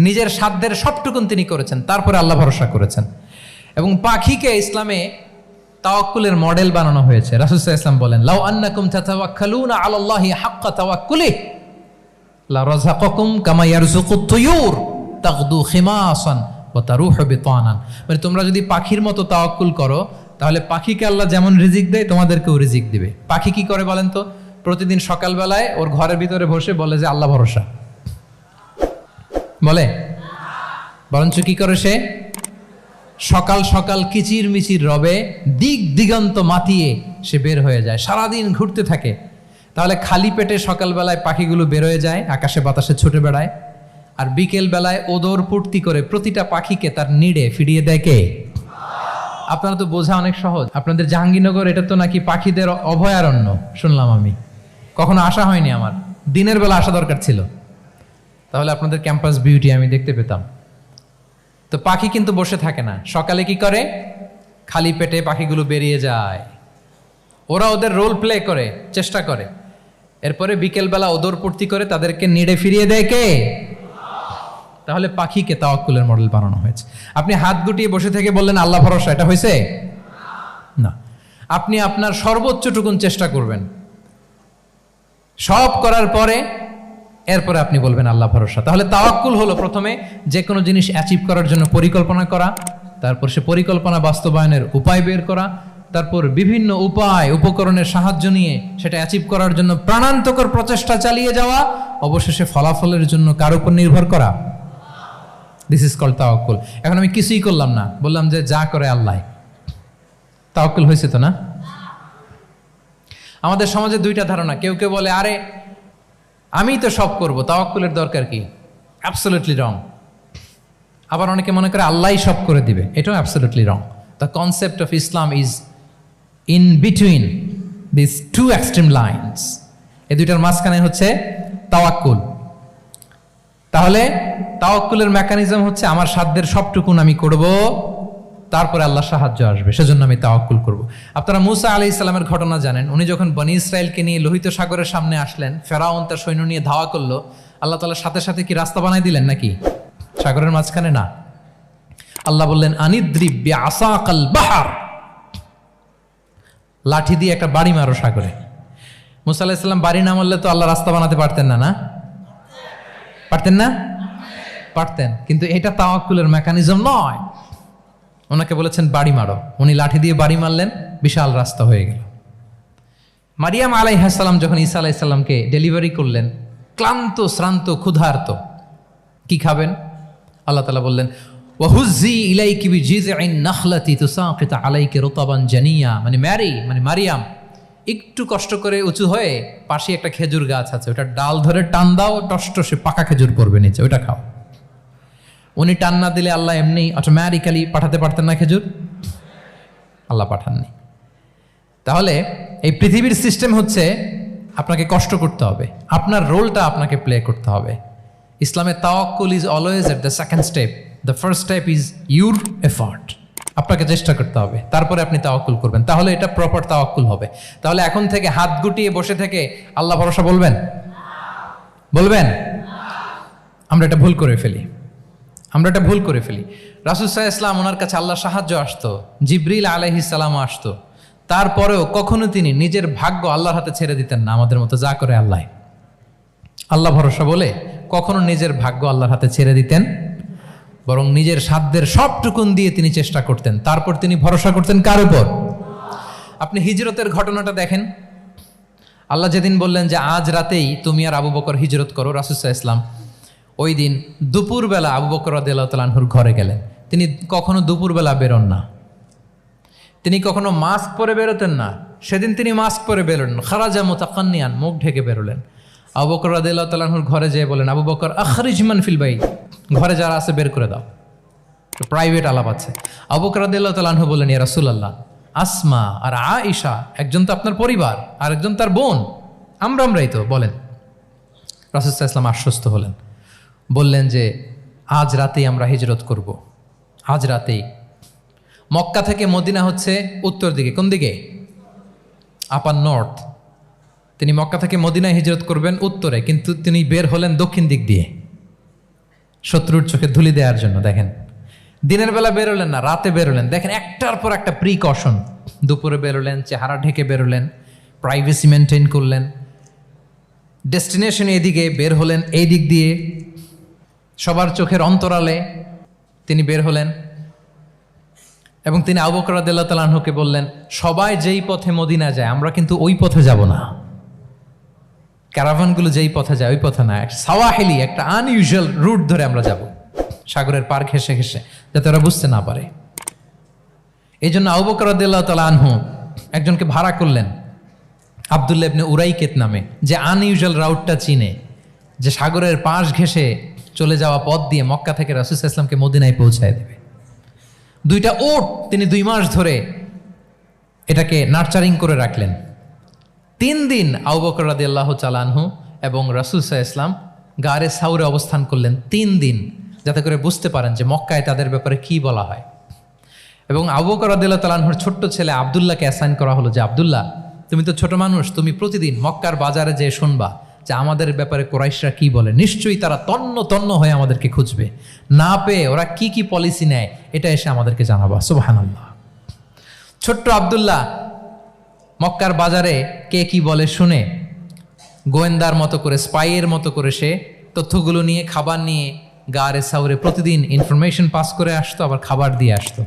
নিজের সাধ্যের সবটুকুন তিনি করেছেন, তারপরে আল্লাহ ভরসা করেছেন। এবং পাখিকে ইসলামে তাওয়াক্কুলের মডেল বানানো হয়েছে। রাসূল সাল্লাল্লাহু আলাইহি ওয়াসাল্লাম বলেন লাউ আন্নাকুম তাতাওয়াক্কালুনা আলাল্লাহি হাক্কা তাওয়াক্কুলি লা রাযাকাকুম কামা ইয়ারযুকুত তুয়ুর তাগদু খিমাসান ওয়া তারুহু বিতানান। মানে তোমরা যদি পাখির মতো তাওয়াক্কুল করো, তাহলে পাখিকে আল্লাহ যেমন রিজিক দেয় তোমাদেরকেও রিজিক দিবে। পাখি কি করে বলেন তো? প্রতিদিন সকালবেলায় ওর ঘরের ভিতরে বসে বলে যে আল্লাহ ভরসা। বলে? বরঞ্চ কি করে সে? সকাল সকাল কিচির মিচির রবে, দিক দিগন্ত মাতিয়ে সে বের হয়ে যায়, সারাদিন ঘুরতে থাকে। তাহলে খালি পেটে সকালবেলায় পাখিগুলো বের হয়ে যায়, আকাশে বাতাসে ছুটে বেড়ায়, আর বিকেল বেলায় ওদর পূর্তি করে প্রতিটা পাখিকে তার নিড়ে ফিরিয়ে দেয় কে? আপনারা তো বোঝা অনেক সহজ। আপনাদের জাহাঙ্গীরনগর এটা তো নাকি পাখিদের অভয়ারণ্য শুনলাম আমি, কখনো আসা হয়নি আমার, দিনের বেলা আসা দরকার ছিল, তাহলে আপনাদের ক্যাম্পাস বিউটি আমি দেখতে পেতাম। তো পাখি কিন্তু বসে থাকে না, সকালে কি করে? খালি পেটে পাখিগুলো বেরিয়ে যায়, ওরা ওদের রোল প্লে করে, চেষ্টা করে, এরপরে বিকেলবেলা ওদর পূর্তি করে তাদেরকে নিড়ে ফিরিয়ে দেয় কে? তাহলে পাখিকে তাওয়াক্কুলের মডেল বানানো হয়েছে। আপনি হাত গুটিয়ে বসে থেকে বললেন আল্লাহ ভরসা, এটা হয়েছে না। আপনি আপনার সর্বোচ্চটুকুন চেষ্টা করবেন, সব করার পরে এরপরে আপনি বলবেন আল্লাহ ভরসা। তাহলে তাওয়াক্কুল হলো প্রথমে যে কোনো জিনিস অ্যাচিভ করার জন্য পরিকল্পনা করা, তারপর সে পরিকল্পনা বাস্তবায়নের উপায় বের করা, তারপর বিভিন্ন উপায় উপকরণের সাহায্য নিয়ে সেটা অ্যাচিভ করার জন্য প্রাণান্তকর প্রচেষ্টা চালিয়ে যাওয়া, অবশেষে ফলাফলের জন্য কার উপর নির্ভর করা। দিস ইজ কল্ড তাওয়াক্কুল। এখন আমি কিছুই করলাম না, বললাম যে যা করে আল্লাহ, তাওয়াক্কুল হয়েছে তো না? আমাদের সমাজে দুইটা ধারণা, কেউ কেউ বলে আরে আমি তো সব করব, তাওয়াক্কুলের দরকার কি? Absolutely wrong. আবার অনেকে মনে করে আল্লাহই সব করে দিবে, এটাও absolutely wrong. The concept of Islam is in between this two extreme lines. এই দুইটার মাঝখানে হচ্ছে তাওয়াক্কুল। তাহলে তাওয়াক্কুলের মেকানিজম হচ্ছে আমার সাধ্যের সবটুকুন আমি করব, তারপরে আল্লাহর সাহায্য আসবে, সেজন্য আমি তাওয়াক্কুল করব। আপনারা মুসা আলাইহিস সালামের ঘটনা জানেন। উনি যখন বনী ইসরায়েলকে নিয়ে লোহিত সাগরের সামনে আসলেন, ফেরাউন তার সৈন্য নিয়ে ধাওয়া করলো, আল্লাহ তাআলা সাথে সাথে কি রাস্তা বানাই দিলেন নাকি? সাগরের মাঝখানে না। আল্লাহ বললেন আনিদ্রিব বিআসাকাল বাহর, লাঠি দিয়ে একটা বাড়ি মারো সাগরে। মুসা আলাইহিস সালাম বাড়ি না মারলে তো আল্লাহ রাস্তা বানাতে পারতেন না, না পারতেন না? পারতেন, কিন্তু এটা তাওয়াক্কুলের মেকানিজম নয়। ওনাকে বলেছেন বাড়ি মারো, উনি লাঠি দিয়ে বাড়ি মারলেন, বিশাল রাস্তা হয়ে গেল। মারিয়াম আলাইহিস সালাম যখন ঈসা আলাইহিস সালামকে ডেলিভারি করলেন, ক্লান্ত শ্রান্ত ক্ষুধার্ত, কি খাবেন? আল্লাহ তাআলা বললেন ওয়াহুজ্জি ইলাইকি বিজিযইন নাখলাতি তুসাকিত আলাইকি রুতাবান জানিয়া, মানে মারিয়াম একটু কষ্ট করে উঁচু হয়ে পাশে একটা খেজুর গাছ আছে, ওটা ডাল ধরে টান দাও, টসটসে পাকা খেজুর পড়বে নিচে, ওটা খাও। উনি টান না দিলে আল্লাহ এমনি অটোমেটিক্যালি পাঠাতে পারতেন না খেজুর? আল্লাহ পাঠাননি। তাহলে এই পৃথিবীর সিস্টেম হচ্ছে আপনাকে কষ্ট করতে হবে, আপনার রোলটা আপনাকে প্লে করতে হবে। ইসলামে তাওয়াক্কুল is always at the second step, the first step is your effort. আপনাকে চেষ্টা করতে হবে, তারপরে আপনি তাওয়াক্কুল করবেন, তাহলে এটা প্রপার তাওয়াক্কুল হবে। তাহলে এখন থেকে হাত গুটিয়ে বসে থেকে আল্লাহ ভরসা বলবেন? আমরা এটা ভুল করে ফেলি। রাসূল সাল্লাল্লাহু আলাইহি ওয়াসাল্লাম, ওনার কাছে আল্লাহর সাহায্য আসতো, জিবরিল আলাইহিস সালামও আসতো, তারপরেও কখনো তিনি নিজের ভাগ্য আল্লাহর হাতে ছেড়ে দিতেন না। আমাদের মতো যা করে আল্লাহ ভরসা বলে কখনো নিজের ভাগ্য আল্লাহর হাতে ছেড়ে দিতেন, বরং নিজের সাধ্যের সবটুকুন দিয়ে তিনি চেষ্টা করতেন। তারপর তিনি ভরসা করতেন কার উপর? আপনি হিজরতের ঘটনাটা দেখেন। আল্লাহ যেদিন বললেন যে আজ রাতেই তুমি আর আবু বকর হিজরত করো, রাসূল সাল্লাল্লাহু আলাইহি ওয়াসাল্লাম ওই দিন দুপুরবেলা আবু বকর রাদিয়াল্লাহু তাআলা আনহুর ঘরে গেলেন। তিনি কখনো দুপুরবেলা বেরোন না, তিনি কখনো মাস্ক পরে বেরোতেন না। সেদিন তিনি মাস্ক পরে বেরোলেন, খারাজা মুতাকান্নিয়ান, মুখ ঢেকে বেরোলেন। আবু বকর রাদিয়াল্লাহু তাআলা আনহুর ঘরে যেয়ে বলেন, আবু বকর আখরিজ মান ফিল বাইত, ঘরে যারা আছে বের করে দাও, প্রাইভেট আলাপ আছে। আবু বকর রাদিয়াল্লাহু তাআলা আনহু বললেন, ইয়া রাসূলুল্লাহ, আসমা আর আয়েশা, একজন তো আপনার পরিবার আর একজন তার বোন, আমরাই তো, বলেন। রাসূল সাল্লাল্লাহু আলাইহি ওয়াসাল্লাম আশ্বস্ত হলেন, বললেন যে আজ রাতেই আমরা হিজরত করব। আজ রাতেই। মক্কা থেকে মদিনা হচ্ছে উত্তর দিকে, কোন দিকে? আপার নর্থ। তিনি মক্কা থেকে মদিনায় হিজরত করবেন উত্তরে, কিন্তু তিনি বের হলেন দক্ষিণ দিক দিয়ে, শত্রুর চোখে ধুলি দেওয়ার জন্য। দেখেন, দিনের বেলা বেরোলেন না, রাতে বেরোলেন। দেখেন, একটার পর একটা প্রিকশন। দুপুরে বেরোলেন, চেহারা ঢেকে বেরোলেন, প্রাইভেসি মেনটেন করলেন। ডেস্টিনেশন এদিকে, বের হলেন এই দিক দিয়ে, সবার চোখের অন্তরালে তিনি বের হলেন। এবং তিনি আবু বকর রাদিয়াল্লাহু তাআলা আনহুকে বললেন, সবাই যেই পথে মদিনা যায় আমরা কিন্তু ওই পথে যাব না, ক্যারাভানগুলো যেই পথে যায় ওই পথে না, সাওয়াহিলি একটা আনইউজুয়াল রুট ধরে আমরা যাব, সাগরের পার ঘেঁষে ঘেঁষে, যাতে ওরা বুঝতে না পারে। এই জন্য আবু বকর রাদিয়াল্লাহু তাআলা আনহু একজনকে ভাড়া করলেন, আব্দুল্লাহ ইবনে উরাইকেত নামে, যে আনইউজুয়াল রাউটটা চিনে, যে সাগরের পাশ ঘেঁষে চলে যাওয়া পথ দিয়ে মক্কা থেকে রাসূল সাল্লাল্লাহু আলাইহি ওয়াসাল্লামকে মদিনায় পৌঁছায় দেবে। 2টা ওট তিনি 2 মাস ধরে এটাকে নার্চারিং করে রাখলেন। 3 দিন আবু বকর রাদিয়াল্লাহু তাআলা আনহু এবং রাসূল সাল্লাল্লাহু আলাইহি ওয়াসাল্লাম গারে সাউরে অবস্থান করলেন 3 দিন, যাতে করে বুঝতে পারেন যে মক্কায় তাদের ব্যাপারে কি বলা হয়। এবং আবু বকর রাদিয়াল্লাহু তাআলা আনহুর ছোট্ট ছেলে আব্দুল্লাহকে অ্যাসাইন করা হলো যে, আব্দুল্লাহ, তুমি তো ছোট মানুষ, তুমি প্রতিদিন মক্কার বাজারে যেয়ে শুনবা যে আমাদের ব্যাপারে কুরাইশরা কি বলে, নিশ্চয়ই তারা তন্ন তন্ন হয়ে আমাদেরকে খুঁজবে, না পেয়ে ওরা কি কি পলিসি নেয় এটা এসে আমাদেরকে জানাবা। সুবহানাল্লাহ। ছোট্ট আব্দুল্লাহ মক্কার বাজারে কে কি বলে শুনে গোয়েন্দার মতো করে, স্পাইয়ের মতো করে সে তথ্যগুলো নিয়ে, খাবার নিয়ে গারে সাউরে প্রতিদিন ইনফরমেশন পাস করে আসতো, আবার খাবার দিয়ে আসতো।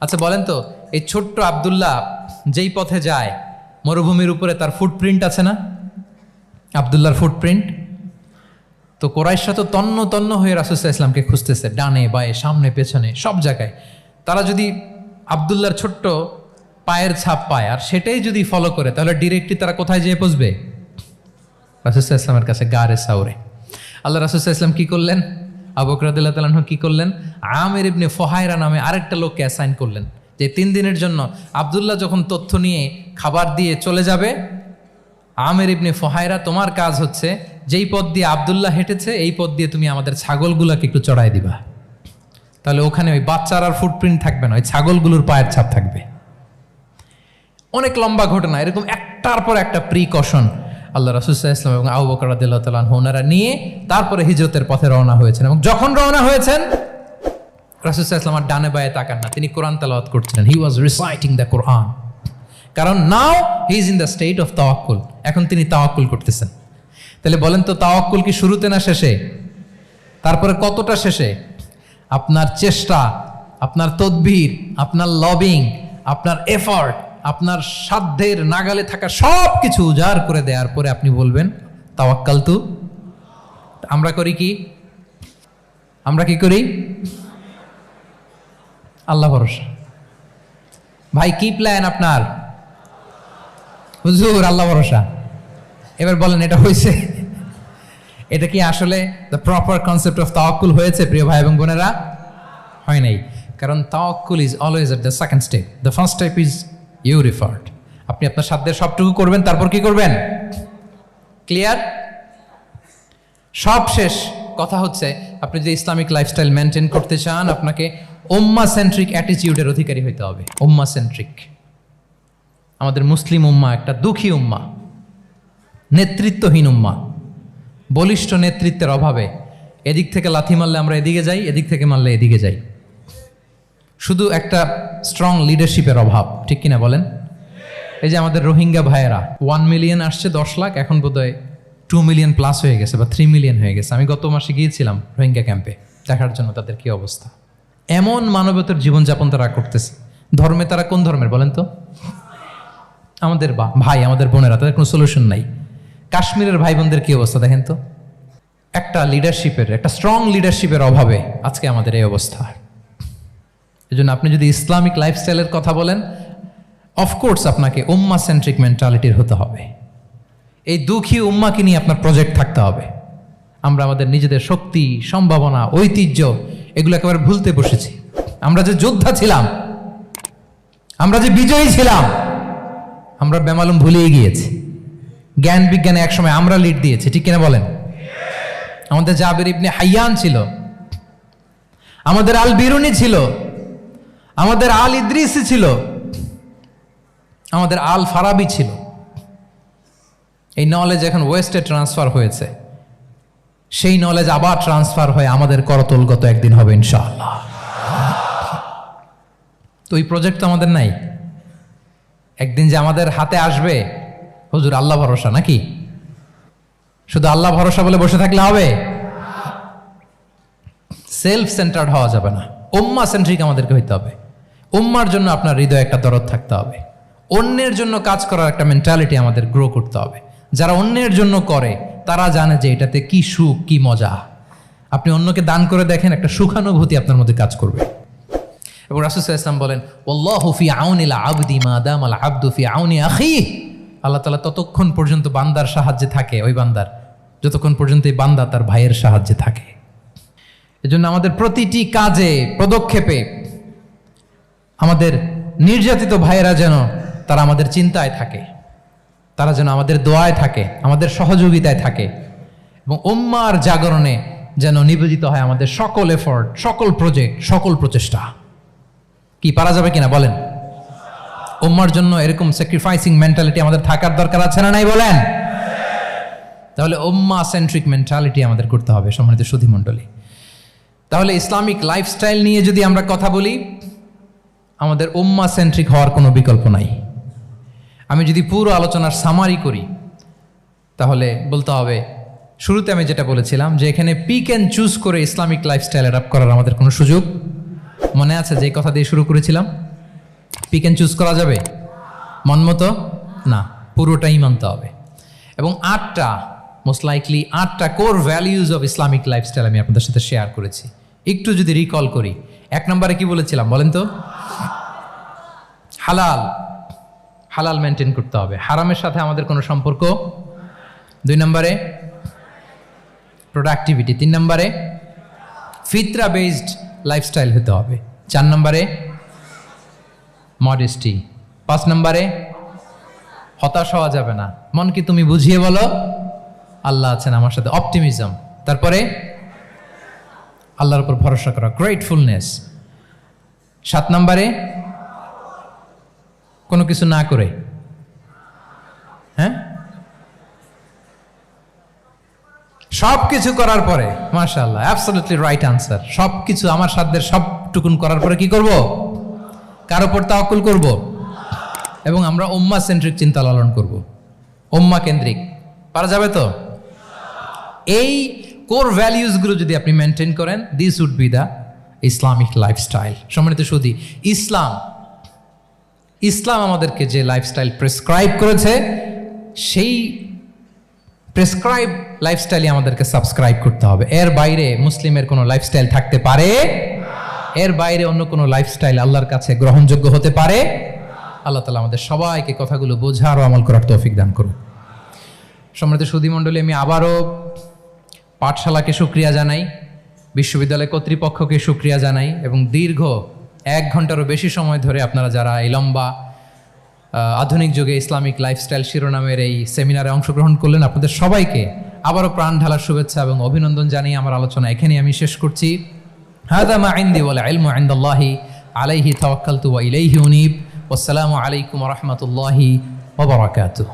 আচ্ছা বলেন তো, এই ছোট্ট আব্দুল্লাহ যেই পথে যায়, মরুভূমির উপরে তার ফুটপ্রিন্ট আছে না, আব্দুল্লাহর ফুটপ্রিন্ট। তো কোরাইশরা তো তন্ন তন্ন হয়ে রাসূল সাল্লাল্লাহু আলাইহি ওয়াসাল্লামকে খুঁজতেছে, ডানে বায়ে সামনে পেছনে সব জায়গায়। তারা যদি আব্দুল্লাহর ছোট্ট পায়ের ছাপ পায় আর সেটাই যদি ফলো করে, তাহলে ডিরেক্টলি তারা কোথায় যেয়ে পৌঁছবে? রাসূল সাল্লাল্লাহু আলাইহি ওয়াসাল্লামের কাছে, গারে সাউরে। আল্লাহ রাসূল সাল্লাল্লাহু আলাইহি ওয়াসাল্লাম কি করলেন? আবু বকর রাদিয়াল্লাহু তাআলা আনহু কি করলেন? আমির ইবনে ফুহায়রা নামে আরেকটা লোককে অ্যাসাইন করলেন যে 3 দিনের জন্য আব্দুল্লাহ যখন তথ্য নিয়ে খাবার দিয়ে চলে যাবে, আমির ইবনে ফুহায়রা তোমার কাজ হচ্ছে যেই পথ দিয়ে আব্দুল্লাহ হেঁটেছে এই পথ দিয়ে তুমি আমাদের ছাগলগুলোকে একটু চড়াই দিবা। তাহলে ওখানে ওই বাচ্চার আর ফুটপ্রিন্ট থাকবে না, ওই ছাগলগুলোর পায়ের ছাপ থাকবে। অনেক লম্বা ঘটনা, এরকম একটার পর একটা প্রিকশন আল্লাহ রাসূল সাল্লাল্লাহু আলাইহি ওয়াসাল্লাম এবং আবু বকর রাদিয়াল্লাহু তাআলা আনহু ওনারা নিয়ে তারপরে হিজরতের পথে রওনা হয়েছেন। এবং যখন রওনা হয়েছেন, রাসূল সাল্লাল্লাহু আলাইহি ওয়াসাল্লাম আর ডানে বায়ে তাকান না, তিনি কোরআন তেলাওয়াত করছিলেন। হি ওয়াজ রিসাইটিং দ্য কোরআন, কারণ now he is in the state of তাওয়াক্কুল। এখন তিনি তাওয়াক্কুল করতেছেন। তাহলে বলেন তো, তাওয়াক্কুল কি শুরুতে না শেষে? তারপরে কতটা শেষে? আপনার চেষ্টা, আপনার তদবির, আপনার লবিং, আপনার এফর্ট, আপনার সাধ্যের নাগালে থাকা সব কিছু উজাড় করে দেওয়ার পরে আপনি বলবেন তাওয়াক্কালতু। আমরা করি কি? আমরা কি করি? আল্লাহ ভরসা। ভাই কি প্ল্যান আপনার? হুজুর আল্লাহ ভরসা। এবার বলেন এটা হয়েছে? এটা কি আসলে দ্য প্রপার কনসেপ্ট অফ তাওয়াক্কুল হয়েছে প্রিয় ভাই এবং বোনেরা? হয় নাই। কারণ তাওয়াক্কুল is always at the second step. The first step is your effort. আপনি আপনার সাধ্যের সবটুকু করবেন, তারপর কি করবেন? ক্লিয়ার? সব শেষ। কথা হচ্ছে, আপনি যদি ইসলামিক লাইফস্টাইল মেনটেন করতে চান, আপনাকে উম্মাহ সেন্ট্রিক অ্যাটিটিউডের অধিকারী হইতে হবে। উম্মাহ সেন্ট্রিক। আমাদের মুসলিম উম্মাহ একটা দুঃখী উম্মাহ, নেতৃত্বহীন উম্মাহ, বলিষ্ঠ নেতৃত্বের অভাবে এদিক থেকে লাথি মারলে আমরা এদিকে যাই, এদিক থেকে মারলে এদিকে যাই। শুধু একটা স্ট্রং লিডারশিপের অভাব, ঠিক কিনা বলেন? এই যে আমাদের রোহিঙ্গা ভাইয়েরা 1 মিলিয়ন আসছে, 10 লাখ, এখন বোধহয় 2 মিলিয়ন প্লাস হয়ে গেছে বা 3 মিলিয়ন হয়ে গেছে। আমি গত মাসে গিয়েছিলাম রোহিঙ্গা ক্যাম্পে দেখার জন্য তাদের কি অবস্থা। এমন মানবতার জীবনযাপন তারা করতেছে। ধর্মে তারা কোন ধর্মের বলেন তো? আমাদের ভাই, আমাদের বোনেরা, তাদের কোনো সলিউশন নাই। কাশ্মীরের ভাই বোনদের কি অবস্থা দেখেন তো। একটা লিডারশিপের, একটা স্ট্রং লিডারশিপের অভাবে আজকে আমাদের এই অবস্থা। এই জন্য আপনি যদি ইসলামিক লাইফস্টাইলের কথা বলেন, অফকোর্স আপনাকে উম্মাহ সেন্ট্রিক মেন্টালিটির হতে হবে। এই দুঃখী উম্মাকে নিয়ে আপনার প্রজেক্ট থাকতে হবে। আমরা আমাদের নিজেদের শক্তি, সম্ভাবনা, ঐতিহ্য এগুলো একেবারে ভুলতে বসেছি। আমরা যে যোদ্ধা ছিলাম, আমরা যে বিজয়ী ছিলাম, আমরা বেমালুম ভুলেই গিয়েছি। জ্ঞান বিজ্ঞানে একসময় আমরা লিড দিয়েছি, ঠিক কিনা বলেন? আমাদের জাবির ইবনে হাইয়ান ছিল, আমাদের আল বিরুনি ছিল, আমাদের আল ইদ্রিসি ছিল, আমাদের আল ফারাবি ছিল। এই নলেজ এখন ওয়েস্টে ট্রান্সফার হয়েছে। সেই নলেজ আবার ট্রান্সফার হয়ে আমাদের করতলগত একদিন হবে ইনশাআল্লাহ। তো এই প্রজেক্ট তো আমাদের নাই। একদিন যে আমাদের হাতে আসবে, হুজুর আল্লাহ ভরসা নাকি? শুধু আল্লাহ ভরসা বলে বসে থাকলে হবে? সেলফ সেন্টার্ড হওয়া যাবে না, উম্মাহ সেন্ট্রিক আমাদেরকে হইতে হবে। উম্মার জন্য আপনার হৃদয়ে একটা দরদ থাকতে হবে। অন্যের জন্য কাজ করার একটা মেন্টালিটি আমাদের গ্রো করতে হবে। যারা অন্যের জন্য করে তারা জানে যে এটাতে কি সুখ, কি মজা। আপনি অন্যকে দান করে দেখেন, একটা সুখানুভূতি আপনার মধ্যে কাজ করবে। এবং রাসূল সাল্লাল্লাহু আলাইহি ওয়াসাল্লাম বলেন, আল্লাহু ফি আউনিল আবদি মা দামাল আবদু ফি আউনি আখিহি। আল্লাহ তাআলা ততক্ষণ পর্যন্ত বান্দার সাহায্যে থাকে, ওই বান্দার, যতক্ষণ পর্যন্ত এই বান্দা তার ভাইয়ের সাহায্যে থাকে। এজন্য আমাদের প্রতিটি কাজে, পদক্ষেপে আমাদের নির্যাতিত ভাইয়েরা যেন তারা আমাদের চিন্তায় থাকে, তারা যেন আমাদের দোয়ায় থাকে, আমাদের সহযোগিতায় থাকে, এবং উম্মার জাগরণে যেন নিবেদিত হয় আমাদের সকল এফোর্ট, সকল প্রজেক্ট, সকল প্রচেষ্টা। কি পারা যাবে কিনা বলেন? উম্মার জন্য এরকম স্যাক্রিফাইসিং মেন্টালিটি আমাদের থাকার দরকার আছে না নাই বলেন? তাহলে উম্মাহ সেন্ট্রিক মেন্টালিটি আমাদের করতে হবে সম্মানিত সুধী মণ্ডলী। তাহলে ইসলামিক লাইফস্টাইল নিয়ে যদি আমরা কথা বলি, আমাদের উম্মাহ সেন্ট্রিক হওয়ার কোনো বিকল্প নাই। আমি যদি পুরো আলোচনার সামারি করি তাহলে বলতে হবে, শুরুতে আমি যেটা বলেছিলাম যে এখানে পিক অ্যান্ড চুজ করে ইসলামিক লাইফস্টাইল অ্যাডাপ্ট করার আমাদের কোনো সুযোগ মনে আছে? যে কথা দিয়ে শুরু করেছিলাম, পিক অ্যান্ড চুজ করা যাবে মন মতো না, পুরোটাই মানতে হবে। এবং 8টা মোস্ট লাইকলি 8টা core values of Islamic lifestyle আমি আপনাদের সাথে শেয়ার করেছি। একটু যদি রিকল করি, 1 নম্বরে কি বলেছিলাম বলেন তো? হালাল, হালাল মেনটেন করতে হবে, হারামের সাথে আমাদের কোনো সম্পর্ক। 2 নম্বরে প্রোডাক্টিভিটি। 3 নম্বরে ফিতরা বেসড লাইফস্টাইল হতে হবে। 4 নম্বরে মডেস্টি। 5 নম্বরে হতাশ হওয়া যাবে না, মনকে তুমি বুঝিয়ে বলো আল্লাহ আছেন আমার সাথে, অপটিমিজম। তারপরে আল্লাহর উপর ভরসা করা, গ্রেটফুলনেস। 7 নম্বরে কোনো কিছু না করে, হ্যাঁ, সব কিছু করার পরে, মাশাআল্লাহ, অ্যাবসলিউটলি রাইট আনসার। সব কিছু আমার সাধ্যের সবটুকুন করার পরে কি করব? কার উপর তাওয়াক্কুল করব। এবং আমরা উম্মাহ সেন্ট্রিক চিন্তা লালন করব, উম্মাহ কেন্দ্রিক। পারা যাবে তো? এই কোর ভ্যালিউজগুলো যদি আপনি মেনটেন করেন, this would be the Islamic lifestyle. সম্মানিত সুধী, ইসলাম আমাদেরকে যে লাইফস্টাইল প্রেসক্রাইব করেছে, সেই প্রেসক্রাইব লাইফস্টাইলই আমাদেরকে সাবস্ক্রাইব করতে হবে। এর বাইরে মুসলিমের কোনো লাইফস্টাইল থাকতে পারে? এর বাইরে অন্য কোনো লাইফস্টাইল আল্লাহর কাছে গ্রহণযোগ্য হতে পারে? আল্লাহ তাআলা আমাদের সবাইকে কথাগুলো বোঝার ও আমল করার তৌফিক দান করুন। সম্মানিত সুধী মণ্ডলী, আমি আবারও পাঠশালাকে শুকরিয়া জানাই, বিশ্ববিদ্যালয় কর্তৃপক্ষকে শুকরিয়া জানাই, এবং দীর্ঘ 1 ঘন্টারও বেশি সময় ধরে আপনারা যারা এই লম্বা আধুনিক যুগে ইসলামিক লাইফস্টাইল শিরোনামের এই সেমিনারে অংশগ্রহণ করলেন, আপনাদের সবাইকে আবারও প্রাণ ঢালার শুভেচ্ছা এবং অভিনন্দন জানিয়ে আমার আলোচনা এখানেই আমি শেষ করছি। হাযা মা ইনদি ওয়াল ইলমু ইনদাল্লাহি আলাইহি তাওয়াক্কালতু ওয়া ইলাইহি উনীব। ওয়াসসালামু আলাইকুম ওয়া রাহমাতুল্লাহি ওয়া বারাকাতুহু।